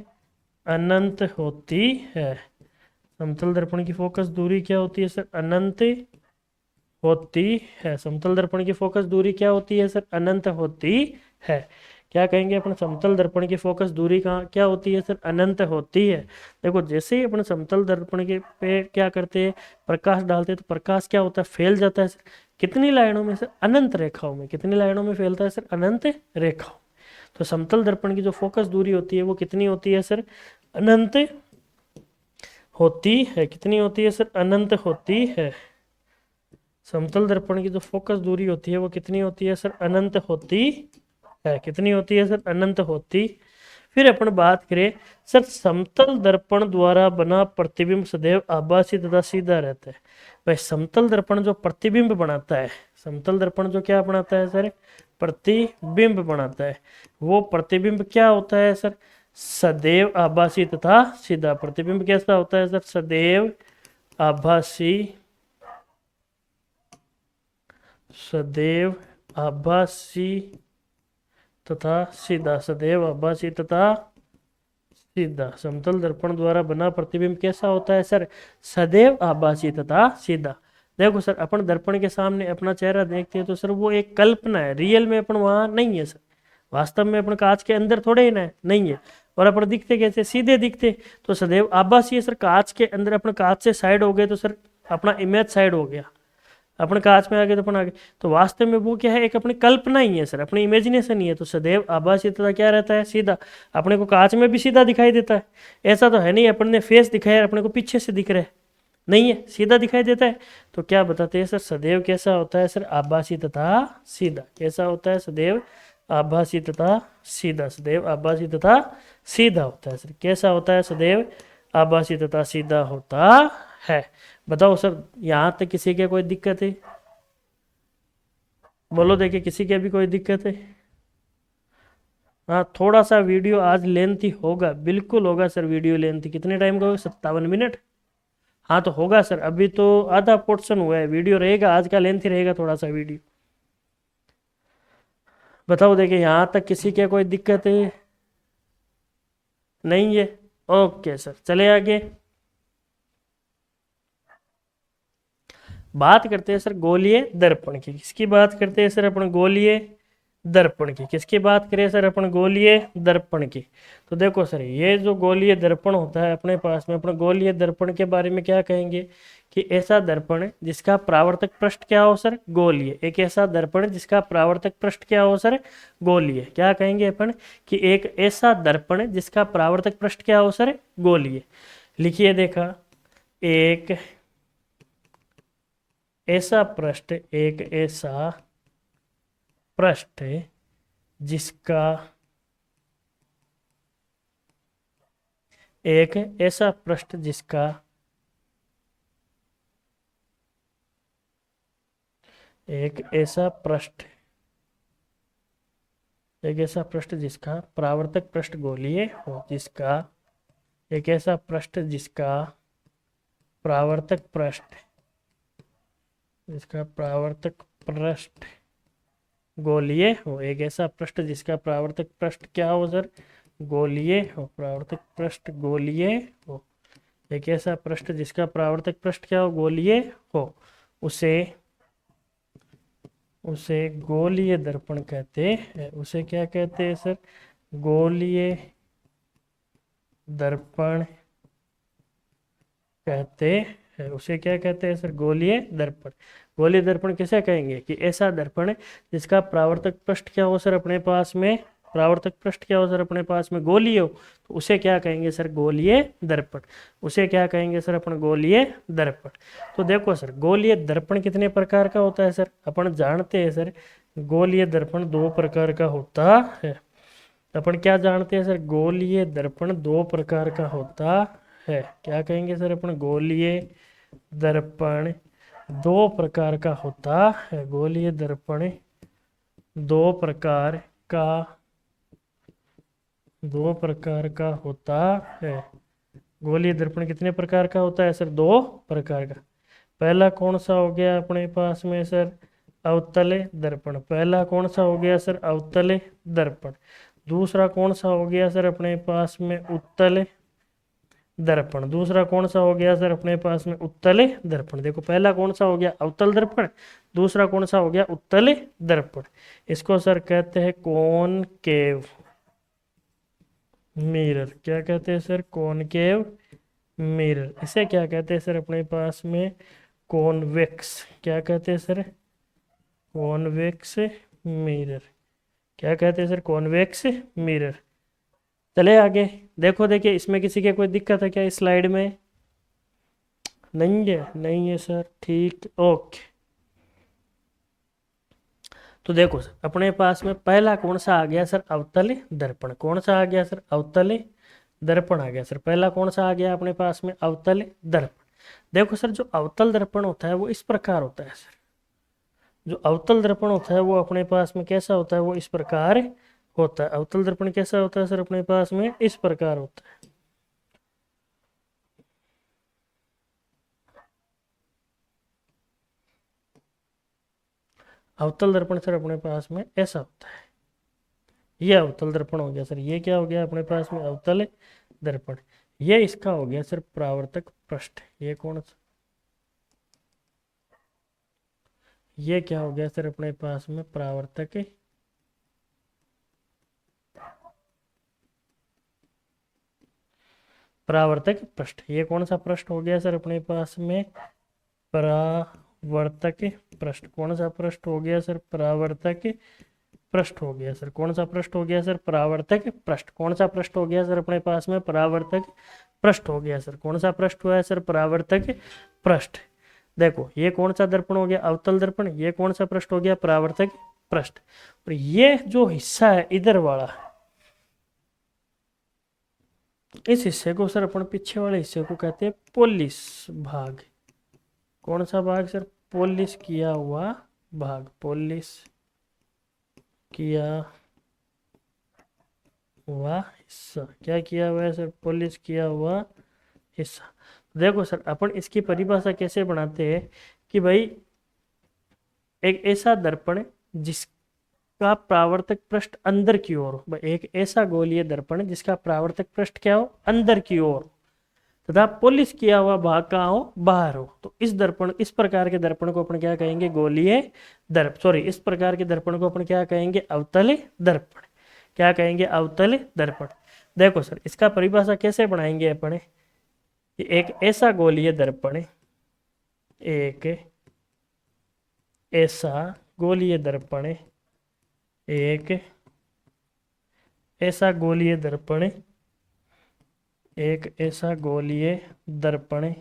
अनंत होती है। समतल दर्पण की फोकस दूरी क्या होती है सर? अनंत होती है। समतल दर्पण की फोकस दूरी क्या होती है सर? अनंत होती है। क्या कहेंगे अपन? समतल दर्पण की फोकस दूरी कहाँ क्या होती है सर? अनंत होती है। देखो, जैसे ही अपन समतल दर्पण के पे क्या करते हैं? प्रकाश डालते हैं तो प्रकाश क्या होता है? फैल जाता है सर। कितनी लाइनों में सर? अनंत रेखाओं में। कितनी लाइनों में फैलता है सर? अनंत रेखाओं। तो समतल दर्पण की जो फोकस दूरी होती है वो कितनी होती है सर? अनंत होती है। कितनी होती है सर? अनंत होती है। समतल दर्पण की जो फोकस दूरी होती है वो कितनी होती है सर? अनंत होती है। कितनी होती है सर? अनंत होती। फिर अपन बात करें सर, समतल दर्पण द्वारा बना प्रतिबिंब सदैव आभासी तथा सीधा रहता है। भाई, समतल दर्पण जो प्रतिबिंब बनाता है, समतल दर्पण जो क्या बनाता है सर? प्रतिबिंब बनाता है। वो प्रतिबिंब क्या होता है सर? सदैव आभासी तथा सीधा। प्रतिबिंब कैसा होता है सर? सदैव आभासी, सदैव आभासी तथा सीधा। सदैव आभासी तथा सीधा। समतल दर्पण द्वारा बना प्रतिबिंब कैसा होता है सर? सदैव आभासी तथा सीधा। देखो सर, अपन दर्पण के सामने अपना चेहरा देखते हैं तो सर वो एक कल्पना है, रियल में अपन वहां नहीं है सर। वास्तव में अपन कांच के अंदर थोड़े ही ना नहीं है। और अपन दिखते कैसे? सीधे दिखते। तो सदैव आभासी है सर। कांच के अंदर अपन कांच से साइड हो गए तो सर अपना इमेज साइड हो गया, अपने कांच में आ गए तो अपन आ गए। तो वास्तव में वो क्या है? एक अपनी कल्पना ही है सर, अपनी इमेजिनेशन ही है। तो सदैव आभासी तथा क्या रहता है? सीधा। अपने को कांच में भी सीधा दिखाई देता है, ऐसा तो है नहीं अपन ने फेस दिखाया अपने को पीछे से दिख रहा है, नहीं है, सीधा दिखाई देता है। तो क्या बताते हैं सर? सदैव कैसा होता है सर? आभासी तथा सीधा। कैसा होता है? सदैव आभासी तथा सीधा। सदैव आभासी तथा सीधा होता है सर। कैसा होता है? सदैव आभासी तथा सीधा होता है। बताओ सर, यहां तक किसी के कोई दिक्कत है? बोलो, देखिए किसी के भी कोई दिक्कत है? हाँ, थोड़ा सा वीडियो आज लेंथी होगा, बिल्कुल होगा सर वीडियो लेंथी। कितने टाइम का होगा? 57 मिनट। हाँ तो होगा सर, अभी तो आधा पोर्शन हुआ है, वीडियो रहेगा आज का, लेंथ रहेगा थोड़ा सा वीडियो। बताओ, देखिए यहाँ तक किसी के कोई दिक्कत है नहीं है? ओके सर, चले आगे। बात करते हैं सर गोलीय दर्पण की। किसकी बात करते हैं सर अपन? गोलीय दर्पण की। किसकी बात करें सर अपन? गोलीय दर्पण की। तो देखो सर, ये जो गोलीय दर्पण होता है अपने पास में, अपने गोलीय दर्पण के बारे में क्या कहेंगे कि ऐसा दर्पण जिसका परावर्तक पृष्ठ क्या हो सर? गोलीय। एक ऐसा दर्पण जिसका परावर्तक पृष्ठ क्या हो सर? गोलीय। क्या कहेंगे अपन कि एक ऐसा दर्पण जिसका परावर्तक पृष्ठ क्या हो सर? गोलीय। लिखिए, देखा, एक ऐसा पृष्ठ, एक ऐसा पृष्ठ जिसका, एक ऐसा पृष्ठ जिसका, एक ऐसा पृष्ठ, एक ऐसा पृष्ठ जिसका परावर्तक पृष्ठ गोलीय हो, जिसका, एक ऐसा पृष्ठ जिसका परावर्तक पृष्ठ, जिसका परावर्तक पृष्ठ गोलीय हो। एक ऐसा पृष्ठ जिसका परावर्तक पृष्ठ क्या हो सर? गोलीय हो। परावर्तक पृष्ठ गोलीय हो। एक ऐसा पृष्ठ जिसका परावर्तक पृष्ठ क्या हो? गोलीय हो। उसे, उसे गोलीय दर्पण कहते हैं। उसे क्या कहते हैं सर? गोलीय दर्पण कहते हैं। उसे क्या कहते हैं सर? गोलीय दर्पण। गोलीय दर्पण किसे कहेंगे कि ऐसा दर्पण जिसका परावर्तक पृष्ठ क्या हो सर अपने पास में? परावर्तक पृष्ठ क्या हो सर अपने पास में? गोलीय हो, तो उसे क्या कहेंगे सर? गोलीय दर्पण। उसे क्या कहेंगे सर अपन? गोलीय दर्पण। तो देखो सर, गोलीय दर्पण कितने प्रकार का होता है सर? अपन जानते हैं सर, गोलीय दर्पण दो प्रकार का होता है। अपन क्या जानते हैं सर? गोलीय दर्पण दो प्रकार का होता है। क्या कहेंगे सर अपन? गोलीय दर्पण दो प्रकार का होता है। गोलीय दर्पण दो प्रकार का, दो प्रकार का होता है। गोलीय दर्पण कितने प्रकार का होता है सर? दो प्रकार का। पहला कौन सा हो गया अपने पास में सर? अवतल दर्पण। पहला कौन सा हो गया सर? अवतल दर्पण। दूसरा कौन सा हो गया सर अपने पास में? उत्तल दर्पण। दूसरा कौन सा हो गया सर अपने पास में? उत्तल दर्पण। देखो, पहला कौन सा हो गया? अवतल दर्पण। दूसरा कौन सा हो गया? उत्तल दर्पण। इसको सर कहते हैं कॉनकेव मिरर। क्या कहते हैं सर? Concave mirror. इसे क्या कहते हैं सर अपने पास में? कॉन्वेक्स। क्या कहते हैं सर? Convex mirror. क्या कहते हैं सर? Convex mirror. चले आगे। देखो, देखिए, इसमें किसी के कोई दिक्कत है क्या इस स्लाइड में? नहीं है? नहीं है सर, ठीक, ओके। तो देखो सर, अपने पास में पहला कौन सा आ गया सर? अवतल दर्पण। कौन सा आ गया सर? अवतल दर्पण आ गया सर। पहला कौन सा आ गया अपने पास में? अवतल दर्पण। देखो सर, जो अवतल दर्पण होता है वो इस प्रकार होता है सर। जो अवतल दर्पण होता है वो अपने पास में कैसा होता है? वो इस प्रकार होता है। अवतल दर्पण कैसा होता है सर अपने पास में? इस प्रकार होता है। अवतल दर्पण सर अपने पास में ऐसा होता है। ये अवतल दर्पण हो गया सर। ये क्या हो गया अपने पास में? अवतल दर्पण। ये इसका हो गया सर परावर्तक पृष्ठ। ये कौन सा? ये क्या हो गया सर अपने पास में? परावर्तक परावर्तक पृष्ठ। ये कौन सा पृष्ठ हो गया सर अपने पास में? परावर्तक पृष्ठ। कौन सा पृष्ठ हो गया सर? परावर्तक पृष्ठ हो गया सर। कौन सा पृष्ठ हो गया सर? परावर्तक पृष्ठ। कौन सा पृष्ठ हो गया सर अपने पास में? परावर्तक पृष्ठ हो गया सर। कौन सा पृष्ठ हुआ है सर? परावर्तक पृष्ठ। देखो, ये कौन सा दर्पण हो गया? अवतल दर्पण। ये कौन सा पृष्ठ हो गया? परावर्तक पृष्ठ। और ये जो हिस्सा है इधर वाला, इस हिस्से को सर अपन पीछे वाले हिस्से को कहते हैं पोलिस भाग। कौन सा भाग सर? पोलिस किया हुआ भाग। पोलिस किया हुआ हिस्सा। क्या किया हुआ है सर? पोलिश किया हुआ हिस्सा। देखो सर अपन इसकी परिभाषा कैसे बनाते हैं कि भाई एक ऐसा दर्पण जिसका परावर्तक पृष्ठ अंदर की ओर हो, एक ऐसा गोलीय दर्पण जिसका परावर्तक पृष्ठ क्या हो, अंदर की ओर, तथा पॉलिश किया हुआ भाग कहाँ हो, बाहर हो। तो इस प्रकार के दर्पण को अपन क्या कहेंगे, गोलीय इस प्रकार के दर्पण को अपन क्या कहेंगे, अवतल दर्पण। क्या कहेंगे, अवतल दर्पण। देखो सर इसका परिभाषा कैसे बनाएंगे अपन, एक ऐसा गोलीय दर्पण, एक ऐसा गोलीय दर्पण, एक ऐसा गोलीय दर्पण, एक ऐसा गोलीय दर्पण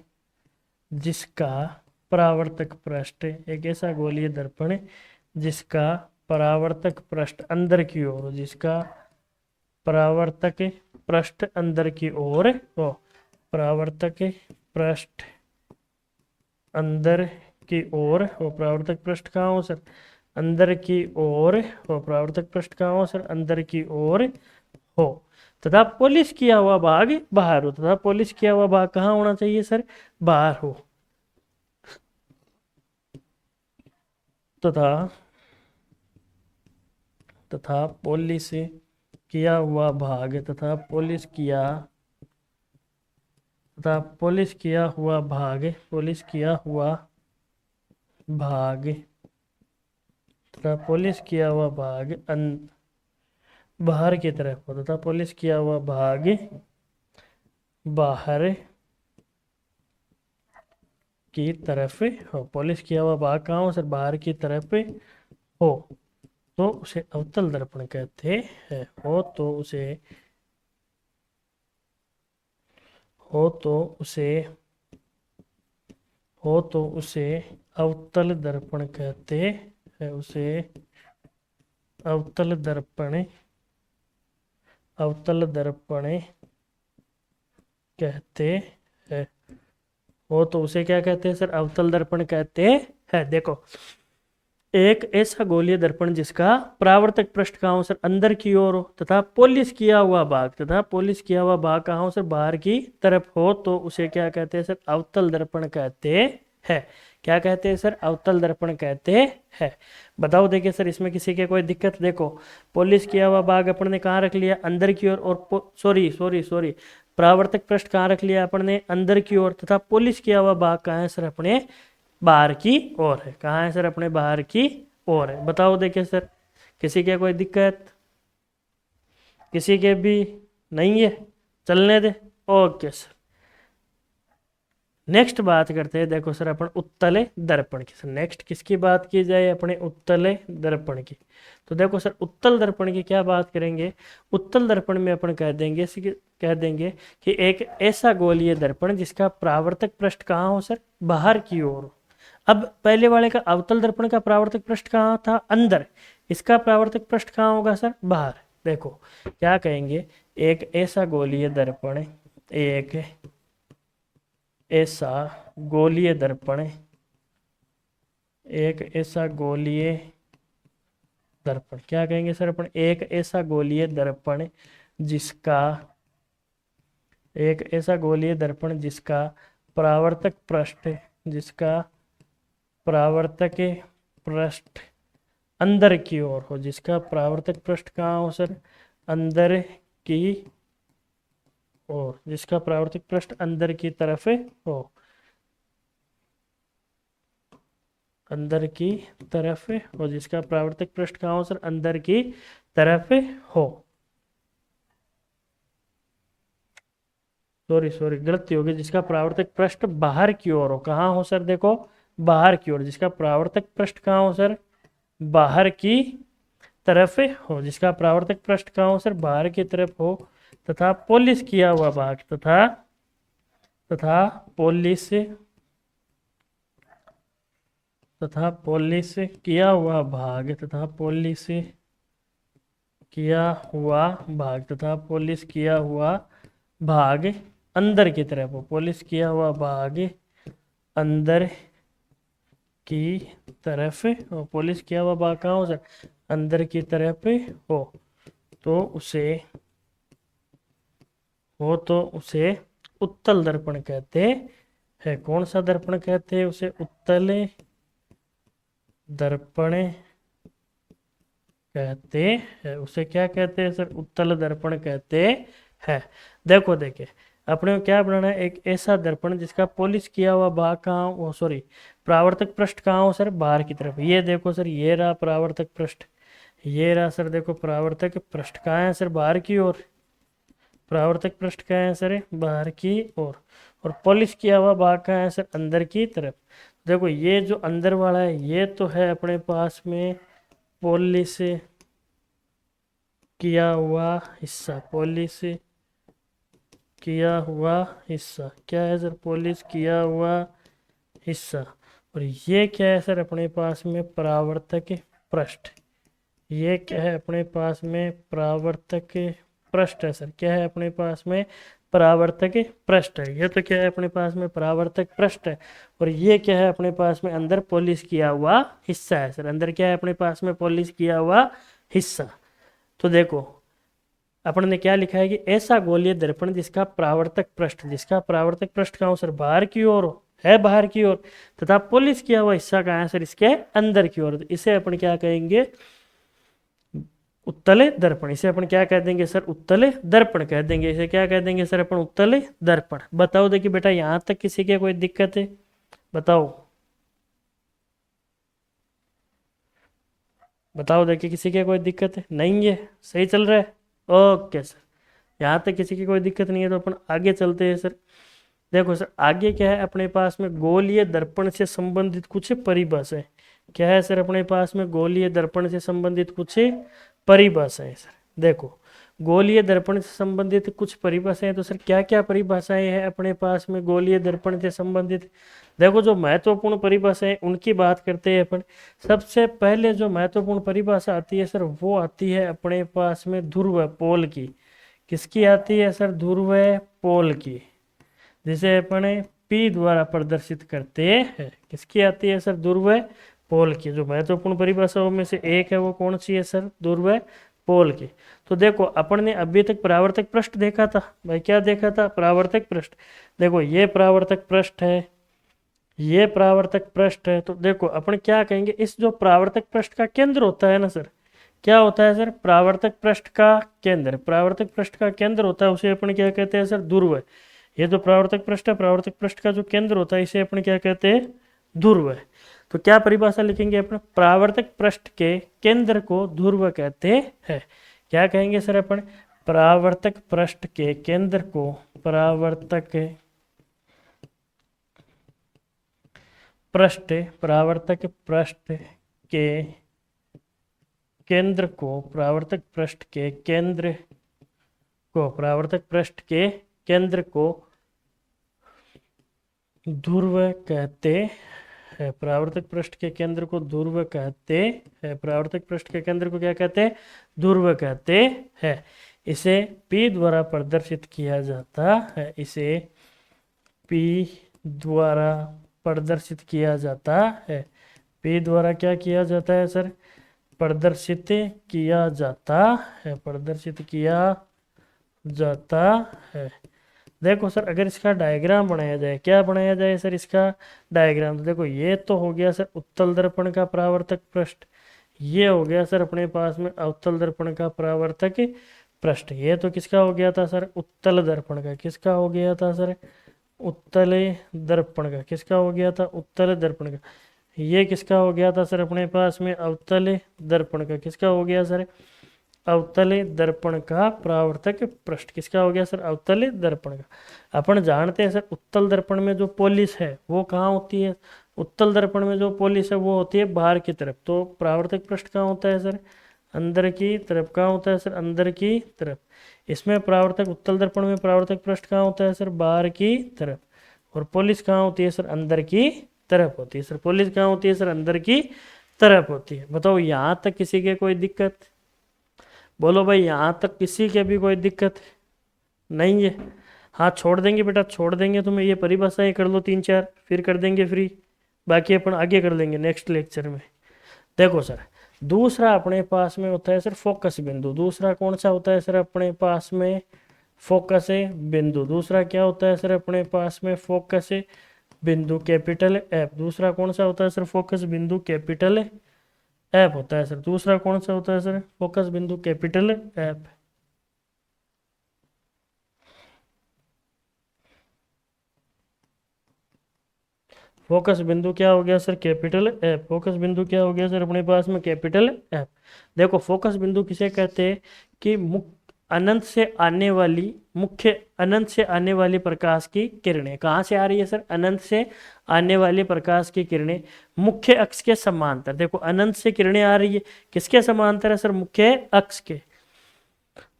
जिसका परावर्तक पृष्ठ, एक ऐसा गोलीय दर्पण जिसका परावर्तक पृष्ठ अंदर की ओर, जिसका परावर्तक पृष्ठ अंदर की ओर हो, परावर्तक पृष्ठ अंदर की ओर हो, परावर्तक पृष्ठ कहाँ हो सर, अंदर की ओर हो, परावर्तक पृष्ठ कहाँ हो सर, अंदर की ओर हो, तथा पॉलिश किया हुआ भाग बाहर हो, तथा पॉलिश किया हुआ भाग कहाँ होना चाहिए सर, बाहर हो, तथा तथा पॉलिश किया हुआ भाग, तथा पॉलिश किया, तथा पॉलिश किया हुआ भाग, पॉलिश किया हुआ भाग, तथा पॉलिश किया हुआ भाग बाहर की तरफ हो, तथा पॉलिश किया हुआ भाग बाहर की तरफ हो, पॉलिश किया हुआ भाग कहाँ हो सर, बाहर की तरफ हो, तो उसे अवतल दर्पण कहते हैं। हो तो उसे अवतल दर्पण कहते हैं, उसे अवतल दर्पण कहते हैं। हो तो उसे क्या कहते हैं सर, अवतल दर्पण कहते हैं। देखो एक ऐसा गोलीय दर्पण जिसका परावर्तक पृष्ठ कहाँ हो सर, अंदर की ओर हो, तथा पॉलिश किया हुआ भाग, तथा पॉलिश किया हुआ भाग कहाँ हो सर, बाहर की तरफ हो, तो उसे क्या कहते हैं सर, अवतल दर्पण कहते हैं। क्या कहते हैं सर, अवतल दर्पण कहते हैं। बताओ देखिए सर इसमें किसी के कोई दिक्कत, देखो पॉलिश किया हुआ भाग अपन ने कहाँ रख लिया, अंदर की ओर, और सॉरी परावर्तक पृष्ठ कहाँ रख लिया अपन ने, अंदर की ओर, तथा पॉलिश किया हुआ भाग कहाँ है सर, अपने बाहर की ओर है। कहाँ है सर, अपने बाहर की ओर है। बताओ देखिए सर किसी के कोई दिक्कत, किसी के भी नहीं है, चलने दे। ओके सर नेक्स्ट बात करते हैं, देखो सर अपन उत्तल दर्पण की। सर नेक्स्ट किसकी बात की जाए, अपने उत्तल दर्पण की। तो देखो सर उत्तल दर्पण की क्या बात करेंगे, उत्तल दर्पण में अपन कह देंगे कि एक ऐसा गोलीय दर्पण जिसका परावर्तक पृष्ठ कहाँ हो सर, बाहर की ओर। अब पहले वाले का अवतल दर्पण का परावर्तक पृष्ठ कहाँ था, अंदर, इसका परावर्तक पृष्ठ कहाँ होगा सर, बाहर। देखो क्या कहेंगे, एक ऐसा गोलीय दर्पण, एक ऐसा गोलीय दर्पण, एक ऐसा गोलीय दर्पण, क्या कहेंगे सर अपन, एक ऐसा गोलीय दर्पण जिसका, एक ऐसा गोलीय दर्पण जिसका परावर्तक पृष्ठ, जिसका परावर्तक पृष्ठ अंदर की ओर हो, जिसका परावर्तक पृष्ठ कहाँ हो सर, अंदर की ओर, जिसका परावर्तक पृष्ठ अंदर की तरफ हो, अंदर की तरफ हो, जिसका परावर्तक पृष्ठ कहाँ हो सर, अंदर की तरफ हो। सॉरी गलती होगी, जिसका परावर्तक पृष्ठ बाहर की ओर हो, कहाँ हो सर, देखो बाहर की ओर, जिसका परावर्तक पृष्ठ कहाँ हो सर, बाहर की तरफ हो, जिसका परावर्तक पृष्ठ कहाँ हो सर, बाहर की तरफ हो, तथा पॉलिश किया हुआ भाग, तथा पॉलिश किया हुआ भाग, तथा पॉलिश किया हुआ भाग, तथा पॉलिश किया हुआ भाग अंदर की तरफ हो, पॉलिश किया हुआ भाग अंदर की तरफ हो, पॉलिश किया हुआ भाग कहाँ हो सर, अंदर की तरफ हो, तो उसे उत्तल दर्पण कहते है। कौन सा दर्पण कहते हैं उसे? उत्तल दर्पण कहते हैं। उसे क्या कहते हैं सर? उत्तल दर्पण कहते हैं। देखो देखिए, अपने को क्या बनाना है? एक ऐसा दर्पण जिसका पॉलिश किया हुआ भाग कहाँ हो, सॉरी परावर्तक पृष्ठ कहाँ हो सर? बाहर की तरफ। ये देखो सर, ये रहा परावर्तक पृष्ठ, ये रहा सर देखो परावर्तक पृष्ठ कहाँ है सर? बाहर की ओर। परावर्तक पृष्ठ कहाँ है सर? बाहर की ओर। और पॉलिश किया हुआ भाग कहाँ है सर? अंदर की तरफ। देखो ये जो अंदर वाला है ये तो है अपने पास में पॉलिश किया हुआ हिस्सा, पॉलिश किया हुआ हिस्सा क्या है सर? पॉलिश किया हुआ हिस्सा। और ये क्या है सर? अपने पास में परावर्तक पृष्ठ। ये क्या है अपने पास में? परावर्तक पृष्ठ है सर। क्या है अपने पास में? परावर्तक पृष्ठ है। ये तो क्या है अपने पास में? परावर्तक पृष्ठ है। और ये क्या है अपने पास में? अंदर पॉलिश किया हुआ हिस्सा है सर। अंदर क्या है अपने पास में? पॉलिश किया हुआ हिस्सा। तो देखो अपन ने क्या लिखा है कि ऐसा गोलीय दर्पण जिसका परावर्तक पृष्ठ, जिसका परावर्तक पृष्ठ कहाँ हो सर? बाहर की ओर है, बाहर की ओर, तथा पॉलिश किया हुआ हिस्सा कहाँ है सर? इसके अंदर की ओर। इसे अपन क्या कहेंगे? उत्तल दर्पण। इसे अपन क्या कह देंगे सर? उत्तल दर्पण कह देंगे। इसे क्या कह देंगे सर अपन? उत्तल दर्पण। बताओ देखिए बेटा, यहां तक किसी के कोई दिक्कत है? बताओ बताओ देखिए, किसी के कोई दिक्कत है? नहीं है, सही चल रहा है। ओके सर, यहाँ तक किसी की कोई दिक्कत नहीं है तो अपन आगे चलते हैं सर। देखो सर, आगे क्या है अपने पास में? गोलीय दर्पण से संबंधित कुछ परिभाषाएं। क्या है सर अपने पास में? गोलीय दर्पण से संबंधित कुछ परिभाषाएं सर। देखो गोलीय दर्पण से संबंधित कुछ परिभाषाएं, तो सर क्या क्या परिभाषाएं हैं अपने पास में गोलीय दर्पण से संबंधित? देखो जो महत्वपूर्ण परिभाषाएं उनकी बात करते हैं अपन। सबसे पहले जो महत्वपूर्ण परिभाषा आती है सर, वो आती है अपने पास में ध्रुव पोल की। किसकी आती है सर? ध्रुव पोल की, जिसे अपन पी द्वारा प्रदर्शित करते हैं। किसकी आती है सर? ध्रुव पोल की। जो महत्वपूर्ण परिभाषाओं में से एक है वो कौन सी है सर? ध्रुव पोल की। तो देखो अपन ने अभी तक परावर्तक पृष्ठ देखा था भाई। क्या देखा था? परावर्तक पृष्ठ। देखो ये परावर्तक पृष्ठ है, ये परावर्तक पृष्ठ है। तो देखो अपन क्या कहेंगे? इस जो परावर्तक पृष्ठ का केंद्र होता है ना सर, क्या होता है सर? परावर्तक पृष्ठ का केंद्र। परावर्तक पृष्ठ का केंद्र होता है उसे अपन क्या कहते हैं सर? ध्रुव। ये जो परावर्तक पृष्ठ है, परावर्तक पृष्ठ का जो केंद्र होता है इसे अपन क्या कहते हैं? ध्रुव है। तो क्या परिभाषा लिखेंगे अपन? परावर्तक पृष्ठ के केंद्र को ध्रुव कहते हैं। क्या कहेंगे सर अपन? परावर्तक पृष्ठ के केंद्र को, परावर्तक पृष्ठ, परावर्तक पृष्ठ के केंद्र को, परावर्तक पृष्ठ के केंद्र को, परावर्तक पृष्ठ के केंद्र को ध्रुव कहते हैं। परावर्तक पृष्ठ के केंद्र को ध्रुव कहते हैं। परावर्तक पृष्ठ के केंद्र को क्या कहते हैं? ध्रुव कहते हैं। इसे P द्वारा प्रदर्शित किया जाता है। इसे P द्वारा प्रदर्शित किया जाता है। P द्वारा क्या किया जाता है सर? प्रदर्शित किया जाता है, प्रदर्शित किया जाता है। देखो सर, अगर इसका डायग्राम बनाया जाए, क्या बनाया जाए सर इसका डायग्राम? तो देखो ये तो हो गया सर उत्तल दर्पण का परावर्तक पृष्ठ, ये हो गया सर अपने पास में अवतल दर्पण का परावर्तक पृष्ठ। ये तो किसका हो गया था सर? उत्तल दर्पण का। किसका हो गया था सर? उत्तल दर्पण का। किसका हो गया था? उत्तल दर्पण का। ये किसका हो गया था सर अपने पास में? अवतल दर्पण का। किसका हो गया सर? अवतल दर्पण का परावर्तक पृष्ठ। किसका हो गया सर? अवतल दर्पण का। अपन जानते हैं सर उत्तल दर्पण में जो पॉलिश है वो कहाँ होती है? उत्तल दर्पण में जो पॉलिश है वो होती है बाहर की तरफ। तो परावर्तक पृष्ठ कहाँ होता है सर? अंदर की तरफ। कहाँ होता है सर? अंदर की तरफ। इसमें परावर्तक, उत्तल दर्पण में परावर्तक पृष्ठ कहाँ होता है सर? बाहर की तरफ। और पॉलिश कहाँ होती है सर? अंदर की तरफ होती है सर। पॉलिश कहाँ होती है सर? अंदर की तरफ होती है। बताओ यहाँ तक किसी के कोई दिक्कत? बोलो भाई, यहाँ तक किसी के भी कोई दिक्कत नहीं है? हाँ छोड़ देंगे बेटा, छोड़ देंगे तुम्हें। ये परिभाषाएं कर लो 3-4, फिर कर देंगे फ्री। बाकी अपन आगे कर लेंगे नेक्स्ट लेक्चर में। देखो सर, दूसरा अपने पास में होता है सर फोकस बिंदु। दूसरा कौन सा होता है सर अपने पास में? फोकस बिंदु। दूसरा क्या होता है सर अपने पास में? फोकस बिंदु कैपिटल एफ। दूसरा कौन सा होता है सर फोकस बिंदु कैपिटल एफ होता है सर। दूसरा कौन सा होता है सर फोकस बिंदु कैपिटल एफ। फोकस बिंदु क्या हो गया सर कैपिटल एफ। फोकस बिंदु क्या हो गया सर अपने पास में कैपिटल एफ। देखो फोकस बिंदु किसे कहते हैं कि अनंत से आने वाली मुख्य अनंत से आने वाली प्रकाश की किरणें कहाँ से आ रही है सर अनंत से आने वाली प्रकाश की किरणें मुख्य अक्ष के समांतर। देखो अनंत से किरणें आ रही है किसके समांतर है सर मुख्य अक्ष के।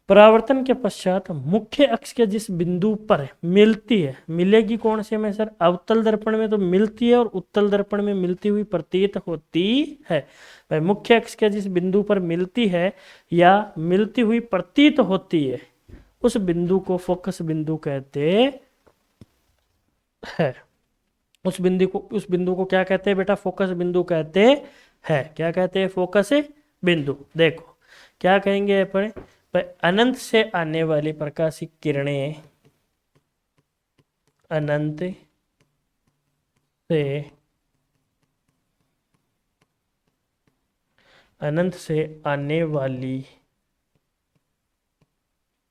परावर्तन के पश्चात मुख्य अक्ष के जिस बिंदु पर मिलती है मिलेगी कौन से में सर अवतल दर्पण में तो मिलती है और उत्तल दर्पण में मिलती हुई प्रतीत होती है। भाई मुख्य अक्ष के जिस बिंदु पर मिलती है या मिलती हुई प्रतीत होती है उस बिंदु को फोकस बिंदु कहते हैं। उस बिंदु को क्या कहते हैं बेटा फोकस बिंदु कहते हैं। क्या कहते हैं फोकस बिंदु। देखो क्या कहेंगे अपन अनंत से आने वाली प्रकाश की किरणें अनंत से आने वाली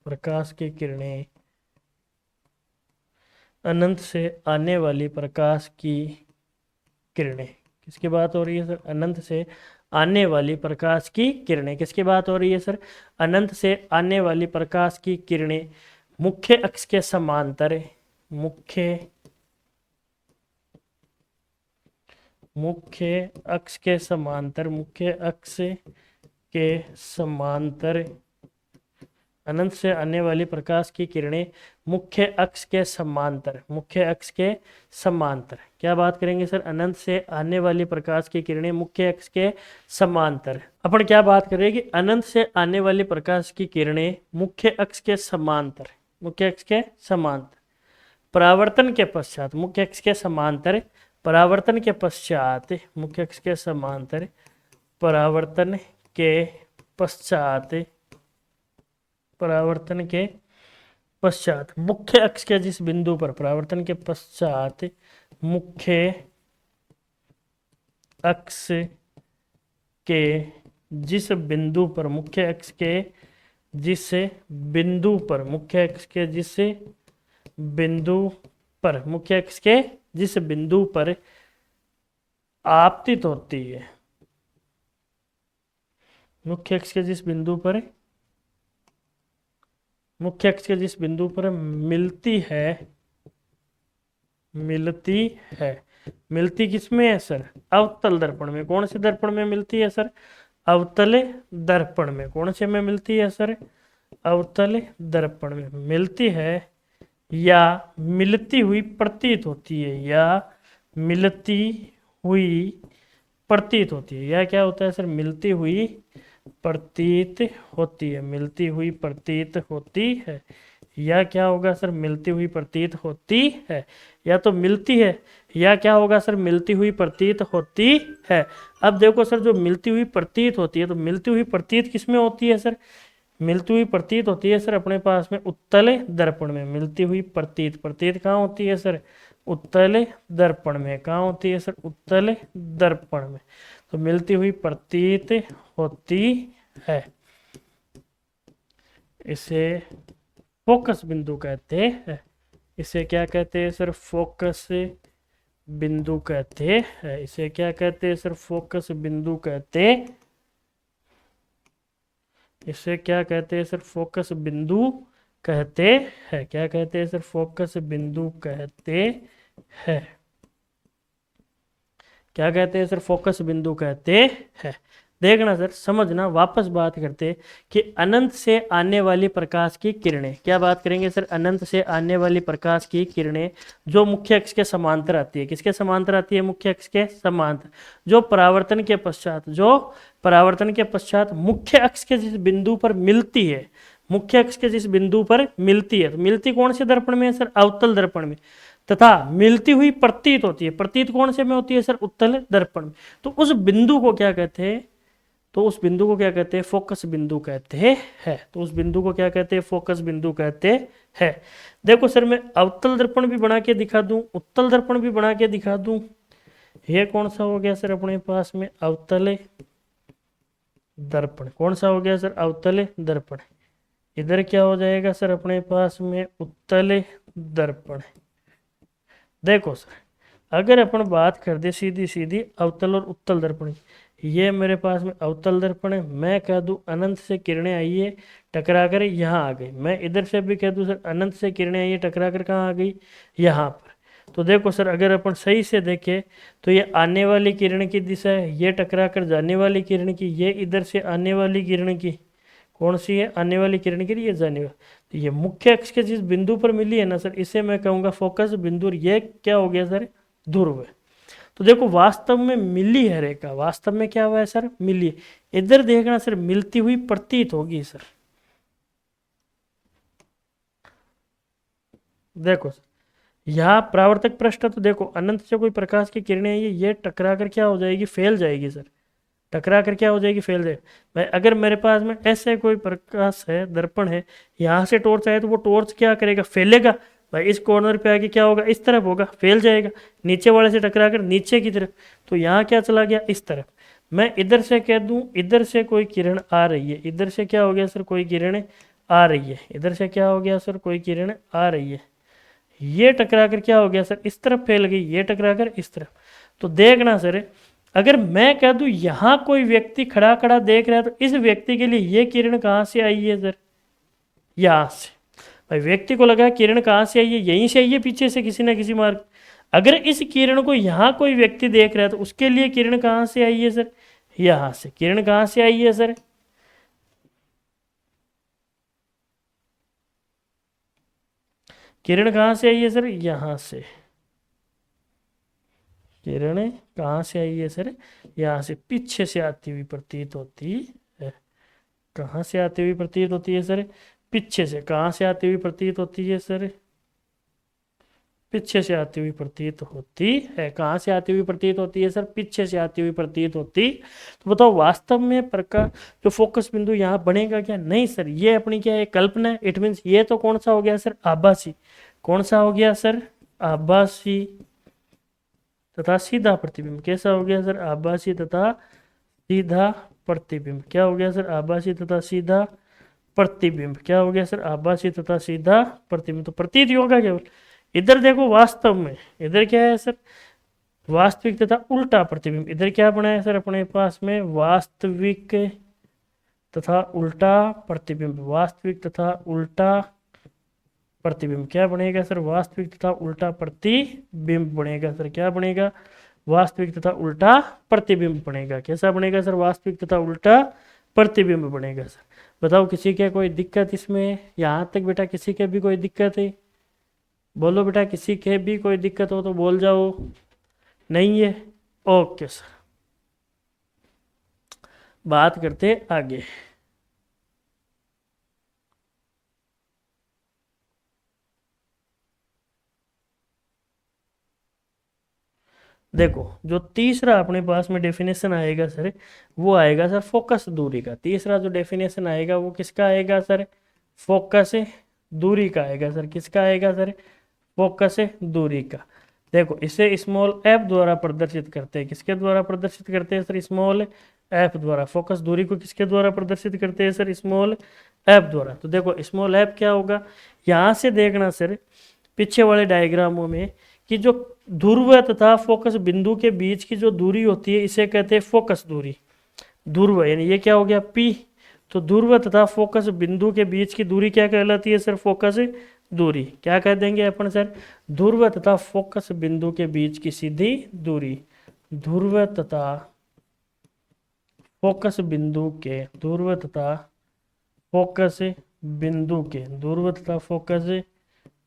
प्रकाश की किरणें अनंत से आने वाली प्रकाश की किरणें किसकी बात हो रही है सर अनंत से आने वाली प्रकाश की किरणें किसकी बात हो रही है सर अनंत से आने वाली प्रकाश की किरणें मुख्य अक्ष के समांतर मुख्य अक्ष के समांतर अनंत से आने वाली प्रकाश की किरणें मुख्य अक्ष के समांतर क्या बात करेंगे सर अनंत से आने वाली प्रकाश की किरणें मुख्य अक्ष के समांतर। अपन क्या बात करेंगे अनंत से आने वाली प्रकाश की किरणें मुख्य अक्ष के समांतर परावर्तन के पश्चात मुख्य अक्ष के समांतर परावर्तन के पश्चात मुख्य अक्ष के समांतर परावर्तन के पश्चात मुख्य अक्ष के जिस बिंदु पर परावर्तन के पश्चात मुख्य अक्ष के जिस बिंदु पर मुख्य अक्ष के जिस बिंदु पर मुख्य अक्ष के जिस बिंदु पर आपतित होती है मुख्य अक्ष के जिस बिंदु पर मिलती किसमें है सर अवतल दर्पण में। कौन से दर्पण में मिलती है सर अवतल दर्पण में। कौन से में मिलती है सर अवतल दर्पण में मिलती है या मिलती हुई प्रतीत होती है या क्या होता है सर मिलती हुई प्रतीत होती है या क्या होगा सर मिलती हुई प्रतीत होती है या तो मिलती है या क्या होगा सर मिलती हुई प्रतीत होती है। अब देखो सर जो मिलती हुई प्रतीत होती है तो मिलती हुई प्रतीत किसमें होती है सर मिलती हुई प्रतीत होती है सर अपने पास में उत्तल दर्पण में। मिलती हुई प्रतीत कहाँ होती है सर उत्तल दर्पण में। कहाँ होती है सर उत्तल दर्पण में। तो मिलती हुई प्रतीत होती है इसे फोकस बिंदु कहते हैं। इसे क्या कहते हैं सर फोकस बिंदु कहते हैं। इसे क्या कहते हैं सर फोकस बिंदु कहते इसे क्या कहते हैं सर फोकस बिंदु कहते हैं। क्या कहते हैं सर फोकस बिंदु कहते हैं। क्या कहते हैं सर फोकस बिंदु कहते हैं। देखना सर समझना वापस बात करते कि अनंत से आने वाली प्रकाश की किरणें क्या बात करेंगे सर अनंत से आने वाली प्रकाश की किरणें जो मुख्य अक्ष के समांतर आती है। किसके समांतर आती है मुख्य अक्ष के समांतर। जो परावर्तन के पश्चात मुख्य अक्ष के जिस बिंदु पर मिलती है तो मिलती कौन से दर्पण में है सर अवतल दर्पण में तथा मिलती हुई प्रतीत होती है। प्रतीत कौन से में होती है सर उत्तल दर्पण में। तो उस बिंदु को क्या कहते हैं तो उस बिंदु को क्या कहते हैं, फोकस बिंदु कहते हैं। तो उस बिंदु को क्या कहते हैं, फोकस बिंदु कहते हैं। देखो सर मैं अवतल दर्पण भी बना के दिखा दूं, उत्तल दर्पण भी बना के दिखा दूं। ये कौन सा हो गया सर अपने पास में, अवतल दर्पण। कौन सा हो गया सर, अवतल दर्पण। इधर क्या हो जाएगा सर अपने पास में, उत्तल दर्पण। देखो सर अगर अपन बात कर दे सीधी सीधी अवतल और उत्तल दर्पण की, ये मेरे पास में अवतल दर्पण है। मैं कह दूं अनंत से किरणें आई है टकरा कर यहाँ आ गई। मैं इधर से भी कह दूं सर अनंत से किरणें आई है टकरा कर कहाँ आ गई, यहाँ पर। तो देखो सर अगर अपन सही से देखें तो ये आने वाली किरण की दिशा है, ये टकरा कर जाने वाली किरण की, ये इधर से आने वाली किरण की, कौन सी है, आने वाली किरण की, ये जाने वाली। तो ये मुख्य अक्ष के जिस बिंदु पर मिली है ना सर, इसे मैं कहूँगा फोकस बिंदु। और ये क्या हो गया सर, ध्रुव है। तो देखो वास्तव में मिली है रेखा, वास्तव में क्या हुआ है सर, मिली है। इधर देखना सर मिलती हुई प्रतीत होगी सर। देखो सर यहाँ परावर्तक पृष्ठ, तो देखो अनंत से कोई प्रकाश की किरणें आई है, ये टकरा कर क्या हो जाएगी, फैल जाएगी सर। टकरा कर क्या हो जाएगी, फैल जाएगी। भाई अगर मेरे पास में ऐसे कोई प्रकाश है, दर्पण है, यहाँ से टॉर्च आए तो वो टॉर्च क्या करेगा, फैलेगा। भाई इस कॉर्नर पे आके क्या होगा, इस तरफ होगा, फैल जाएगा नीचे वाले से टकरा कर नीचे की तरफ। तो यहाँ क्या चला गया, इस तरफ। मैं इधर से कह दूं इधर से कोई किरण आ रही है, इधर से क्या हो गया सर, कोई किरण आ रही है, इधर से क्या हो गया सर, कोई किरण आ रही है। ये टकरा कर क्या हो गया सर, इस तरफ फैल गई, ये टकरा कर इस तरफ। तो देखना सर अगर मैं कह दूं यहां कोई व्यक्ति खड़ा खड़ा देख रहा है, तो इस व्यक्ति के लिए ये किरण कहां से आई है सर, यहां से। भाई व्यक्ति को लगा किरण कहां से आई है, यहीं से आई है, पीछे से किसी ना किसी मार्ग। अगर इस किरण को यहां कोई व्यक्ति देख रहा है तो उसके लिए किरण कहां से आई है सर, यहां से। किरण कहां से आई है सर, किरण कहां से आई है सर, यहां से। किरण कहाँ से आई है सर, यहाँ से पीछे से आती हुई प्रतीत होती है। कहाँ से आती हुई प्रतीत होती है सर, पीछे से। कहाँ से आती हुई प्रतीत होती है सर, पीछे से आती हुई प्रतीत होती है। कहाँ से आती हुई प्रतीत होती है सर, पीछे से आती हुई प्रतीत होती। तो बताओ वास्तव में प्रकाश जो फोकस बिंदु यहाँ बनेगा क्या, नहीं सर, ये अपनी क्या है, कल्पना है। इट मीन्स ये तो कौन सा हो गया सर, आभासी। कौन सा हो गया सर, आभासी तथा सीधा प्रतिबिंब। कैसा हो गया सर, आभासी तथा सीधा प्रतिबिंब। क्या हो गया सर, आभासी तथा सीधा प्रतिबिंब। क्या हो गया सर, आभासी तथा सीधा प्रतिबिंब। तो प्रतीत होगा केवल। इधर देखो वास्तव में, इधर क्या है सर, वास्तविक तथा उल्टा प्रतिबिंब। इधर क्या बना है सर अपने पास में, वास्तविक तथा उल्टा प्रतिबिंब। वास्तविक तथा उल्टा प्रतिबिंब। क्या बनेगा सर, वास्तविक तथा उल्टा प्रतिबिंब बनेगा सर। क्या बनेगा, वास्तविक तथा उल्टा प्रतिबिंब बनेगा। कैसा बनेगा सर, वास्तविक तथा उल्टा प्रतिबिंब बनेगा सर। बताओ किसी के कोई दिक्कत इसमें, यहाँ तक बेटा किसी के भी कोई दिक्कत है, बोलो बेटा, किसी के भी कोई दिक्कत हो तो बोल जाओ, नहीं है। ओके सर, बात करते आगे। देखो जो तीसरा अपने पास में डेफिनेशन आएगा सर, वो आएगा सर फोकस दूरी का। तीसरा जो डेफिनेशन आएगा वो किसका आएगा सर, फोकस दूरी का आएगा सर। किसका आएगा सर, फोकस दूरी का। देखो इसे स्मॉल एफ द्वारा प्रदर्शित करते हैं। किसके द्वारा प्रदर्शित करते हैं सर, स्मॉल एफ द्वारा। फोकस दूरी को किसके द्वारा प्रदर्शित करते हैं सर, स्मॉल एफ द्वारा। तो देखो स्मॉल एफ क्या होगा, यहाँ से देखना सर पीछे वाले डायग्रामों में कि जो ध्रुव तथा फोकस बिंदु के बीच की जो दूरी होती है इसे कहते हैं फोकस दूरी। ध्रुव यानी ये क्या हो गया P। तो ध्रुव तथा फोकस बिंदु के बीच की दूरी क्या कहलाती है सर, फोकस दूरी। क्या कह देंगे अपन सर, ध्रुव तथा फोकस बिंदु के बीच की सीधी दूरी। ध्रुव तथा फोकस बिंदु के, ध्रुव तथा फोकस बिंदु के, ध्रुव तथा फोकस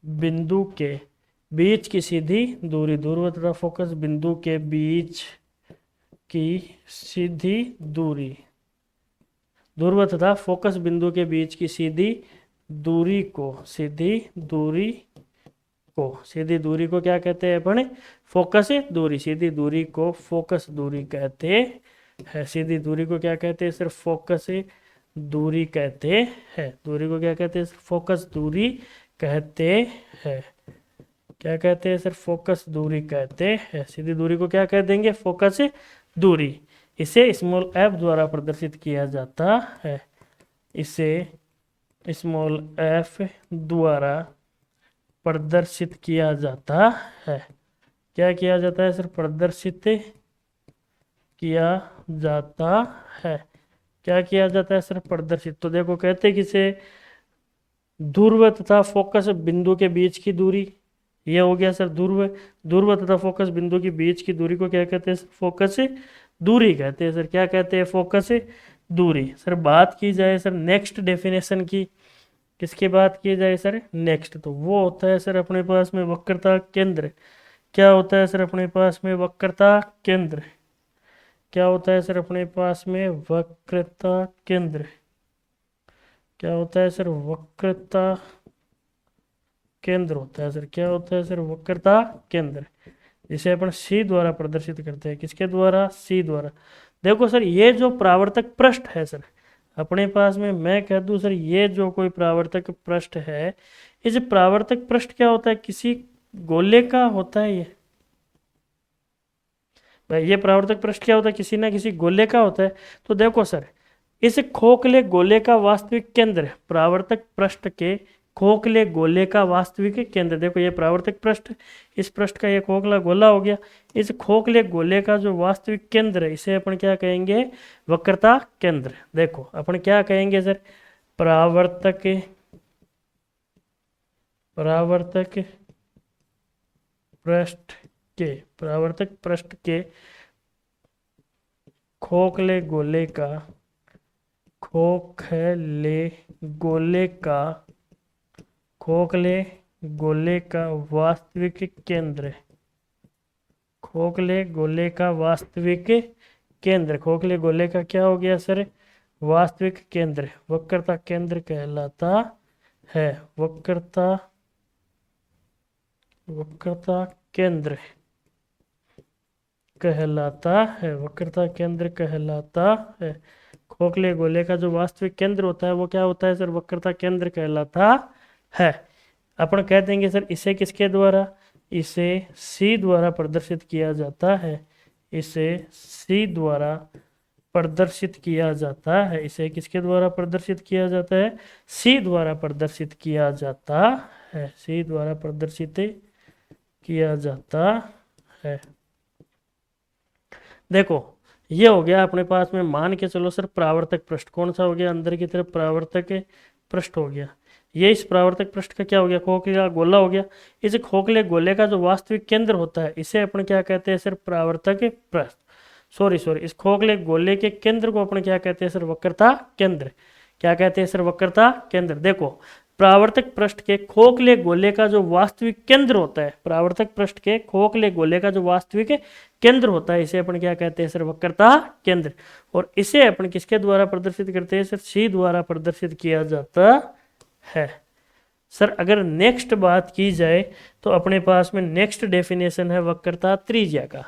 बिंदु के बीच की सीधी दूरी। ध्रुव तथा फोकस बिंदु के बीच की सीधी दूरी। ध्रुव तथा फोकस बिंदु के बीच की सीधी दूरी को, सीधी दूरी को, सीधी दूरी को क्या कहते हैं अपन, फोकस दूरी। सीधी दूरी को फोकस दूरी कहते है। सीधी दूरी को क्या कहते हैं सर? फोकस दूरी कहते हैं। दूरी को क्या कहते हैं? फोकस दूरी कहते हैं। क्या कहते हैं सर? फोकस दूरी कहते हैं। सीधी दूरी को क्या कह देंगे? फोकस दूरी। इसे स्मॉल एफ द्वारा प्रदर्शित किया जाता है। इसे स्मॉल एफ द्वारा प्रदर्शित किया जाता है। क्या किया जाता है सर? प्रदर्शित किया जाता है। क्या किया जाता है सर? प्रदर्शित। तो देखो कहते किसे? ध्रुव तथा फोकस बिंदु के बीच की दूरी। ये हो गया सर ध्रुव। ध्रुव तथा फोकस बिंदु के बीच की दूरी को क्या कहते हैं? फोकस दूरी कहते हैं सर। क्या कहते हैं? फोकस दूरी। सर बात की जाए सर नेक्स्ट डेफिनेशन की, किसकी बात की जाए सर? नेक्स्ट, तो वो होता है सर अपने पास में वक्रता केंद्र। क्या होता है सर अपने पास में? वक्रता केंद्र। क्या होता है सर अपने पास में? वक्रता केंद्र। क्या होता है सर? वक्रता केंद्र होता है सर। क्या होता है सर? वक्रता केंद्र, जिसे अपन सी द्वारा प्रदर्शित करते हैं। किसके द्वारा? सी द्वारा। देखो सर ये जो परावर्तक पृष्ठ है सर अपने पास में, मैं कह दूं सर ये जो कोई परावर्तक पृष्ठ है, इस परावर्तक पृष्ठ क्या होता है? किसी गोले का होता है ये भाई। ये परावर्तक पृष्ठ क्या होता है? किसी ना किसी गोले का होता है। तो देखो सर इस खोखले गोले का वास्तविक केंद्र, परावर्तक पृष्ठ के खोखले गोले का वास्तविक केंद्र, देखो ये परावर्तक पृष्ठ, इस पृष्ठ का ये खोखला गोला हो गया। इस खोखले गोले का जो वास्तविक केंद्र है इसे अपन क्या कहेंगे? वक्रता केंद्र। देखो अपन क्या कहेंगे सर? परावर्तक परावर्तक पृष्ठ के परावर्तक पृष्ठ के खोखले गोले का खोखले गोले का खोखले गोले का वास्तविक केंद्र, खोखले गोले का वास्तविक केंद्र, खोखले गोले का क्या हो गया सर? वास्तविक केंद्र, वक्रता केंद्र कहलाता है। वक्रता केंद्र कहलाता है। वक्रता केंद्र कहलाता है। खोखले गोले का जो वास्तविक केंद्र होता है वो क्या होता है सर? वक्रता केंद्र कहलाता है। अपन कह देंगे सर इसे किसके द्वारा? इसे सी द्वारा प्रदर्शित किया जाता है। इसे सी द्वारा प्रदर्शित किया जाता है। इसे किसके द्वारा प्रदर्शित किया जाता है? सी द्वारा प्रदर्शित किया जाता है। सी द्वारा प्रदर्शित किया जाता है। देखो ये हो गया अपने पास में, मान के चलो सर परावर्तक पृष्ठ कौन सा हो गया? अंदर की तरफ परावर्तक पृष्ठ हो गया। ये इस परावर्तक पृष्ठ का क्या हो गया? खोखला गोला हो गया। इस खोखले गोले का जो वास्तविक केंद्र होता है इसे अपन क्या कहते हैं सर? परावर्तक पृष्ठ। सॉरी इस खोखले गोले के केंद्र को अपन क्या कहते हैं सर? वक्रता केंद्र। क्या कहते हैं सर? वक्रता केंद्र। देखो परावर्तक पृष्ठ के खोखले गोले का जो वास्तविक केंद्र होता है, परावर्तक पृष्ठ के खोखले गोले का जो वास्तविक केंद्र होता है इसे अपन क्या कहते हैं सर? वक्रता केंद्र। और इसे अपन किसके द्वारा प्रदर्शित करते हैं सर? सी द्वारा प्रदर्शित किया जाता है। सर अगर नेक्स्ट बात की जाए तो अपने पास में नेक्स्ट डेफिनेशन है वक्रता त्रिज्या का।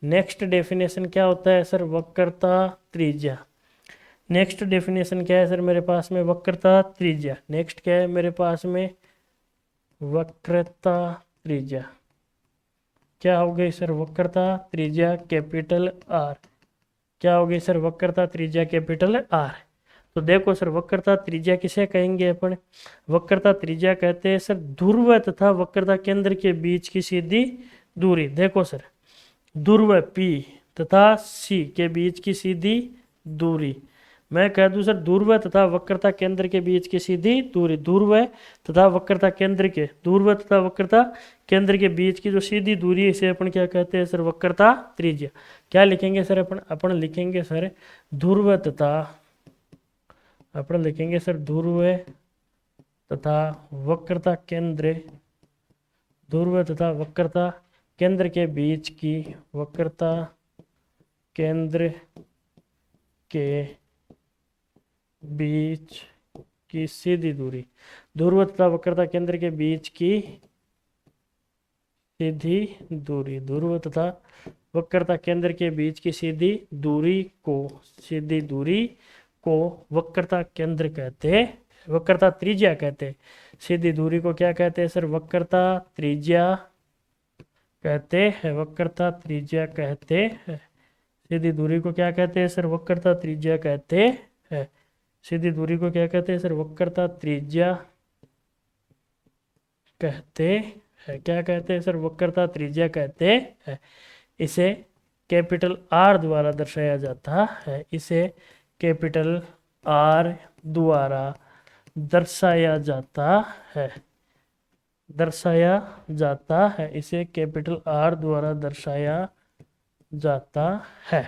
नेक्स्ट डेफिनेशन क्या होता है सर? वक्रता त्रिज्या। नेक्स्ट डेफिनेशन क्या है सर मेरे पास में? वक्रता त्रिज्या। नेक्स्ट क्या है मेरे पास में? वक्रता त्रिज्या। क्या हो गई सर? वक्रता त्रिज्या कैपिटल आर। क्या हो गई सर? वक्रता त्रिज्या कैपिटल आर। तो देखो सर वक्रता त्रिज्या किसे कहेंगे अपन? वक्रता त्रिज्या कहते हैं सर ध्रुव तथा वक्रता केंद्र के बीच की सीधी दूरी। देखो सर ध्रुव P तथा C के बीच की सीधी दूरी, मैं कह दूं सर ध्रुव तथा वक्रता केंद्र के बीच की सीधी दूरी, ध्रुव तथा वक्रता केंद्र के, ध्रुव तथा वक्रता केंद्र के बीच की जो सीधी दूरी है इसे अपन क्या कहते हैं सर? वक्रता त्रिज्या। क्या लिखेंगे सर अपन? अपन लिखेंगे सर ध्रुव तथा, अपन लिखेंगे सर ध्रुव तथा वक्रता केंद्र, ध्रुव तथा वक्रता केंद्र के बीच की, वक्रता केंद्र के बीच की सीधी दूरी, ध्रुव तथा वक्रता केंद्र के बीच की सीधी दूरी, ध्रुव तथा वक्रता केंद्र के बीच की सीधी दूरी को वक्रता केंद्र कहते हैं, वक्रता त्रिज्या कहते हैं। सीधी दूरी को क्या कहते हैं सर? वक्रता त्रिज्या कहते हैं, वक्रता त्रिज्या कहते हैं। सीधी दूरी को क्या कहते हैं सर? वक्रता त्रिज्या कहते हैं। सीधी दूरी को क्या कहते हैं सर? वक्रता त्रिज्या कहते हैं। क्या कहते हैं सर? वक्रता त्रिज्या कहते हैं। इसे कैपिटल आर द्वारा दर्शाया जाता है, इसे कैपिटल आर द्वारा दर्शाया जाता है, दर्शाया जाता है। इसे कैपिटल आर द्वारा दर्शाया जाता है।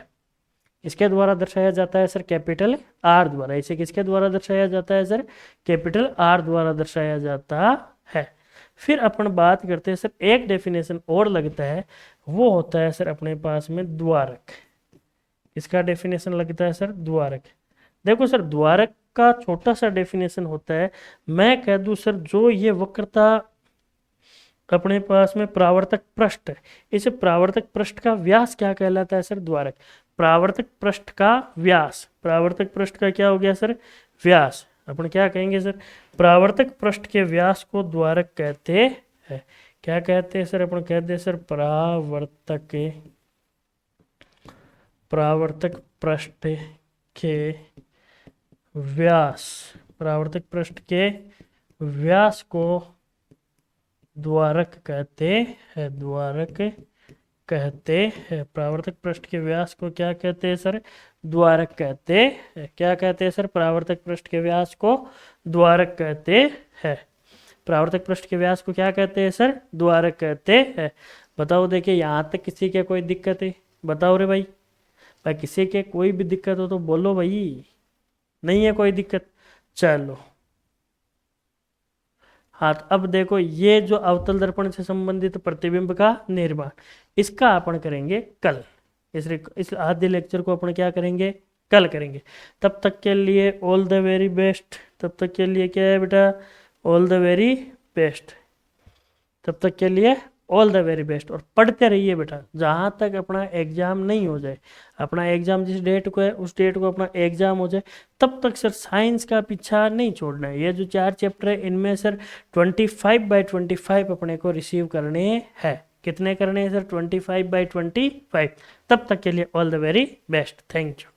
इसके द्वारा दर्शाया जाता है सर? कैपिटल आर द्वारा। इसे किसके द्वारा दर्शाया जाता है सर? कैपिटल आर द्वारा दर्शाया जाता है। फिर अपन बात करते हैं सर, एक डेफिनेशन और लगता है, वो होता है सर अपने पास में द्वारक। इसका डेफिनेशन लगता है सर द्वारक। देखो सर, द्वारक का छोटा सा डेफिनेशन होता है, मैं कह दूं सर, जो ये वक्रता अपने पास में परावर्तक पृष्ठ है, इस परावर्तक पृष्ठ का व्यास क्या कहलाता है सर? द्वारक। परावर्तक पृष्ठ का व्यास, परावर्तक पृष्ठ का क्या हो गया सर? व्यास। अपन क्या कहेंगे सर? परावर्तक पृष्ठ के व्यास को द्वारक कहते हैं। क्या कहते हैं सर? अपन कहते हैं सर परावर्तक पृष्ठ के व्यास, परावर्तक पृष्ठ के व्यास को द्वारक कहते हैं, द्वारक कहते हैं। परावर्तक पृष्ठ के व्यास को क्या कहते हैं सर? द्वारक कहते हैं। क्या कहते हैं सर? परावर्तक पृष्ठ के व्यास को द्वारक कहते हैं। परावर्तक पृष्ठ के व्यास को क्या कहते हैं सर? द्वारक कहते हैं। बताओ, देखिए यहाँ तक किसी के कोई दिक्कत है? बताओ रे भाई, भाई किसी के कोई भी दिक्कत हो तो बोलो भाई। नहीं है कोई दिक्कत? चलो हाँ, तो अब देखो, ये जो अवतल दर्पण से संबंधित प्रतिबिंब का निर्माण, इसका अपन करेंगे कल। इस आधे लेक्चर को अपन क्या करेंगे? कल करेंगे। तब तक के लिए ऑल द वेरी बेस्ट। तब तक के लिए क्या है बेटा? All the very best. तब तक के लिए ऑल द वेरी बेस्ट। और पढ़ते रहिए बेटा, जहाँ तक अपना एग्जाम नहीं हो जाए, अपना एग्जाम जिस डेट को है उस डेट को अपना एग्जाम हो जाए, तब तक सर साइंस का पीछा नहीं छोड़ना है। ये जो 4 चैप्टर है, इनमें सर 25/25 अपने को रिसीव करने हैं। कितने करने हैं सर? 25/25। तब तक के लिए all the very best. Thank you.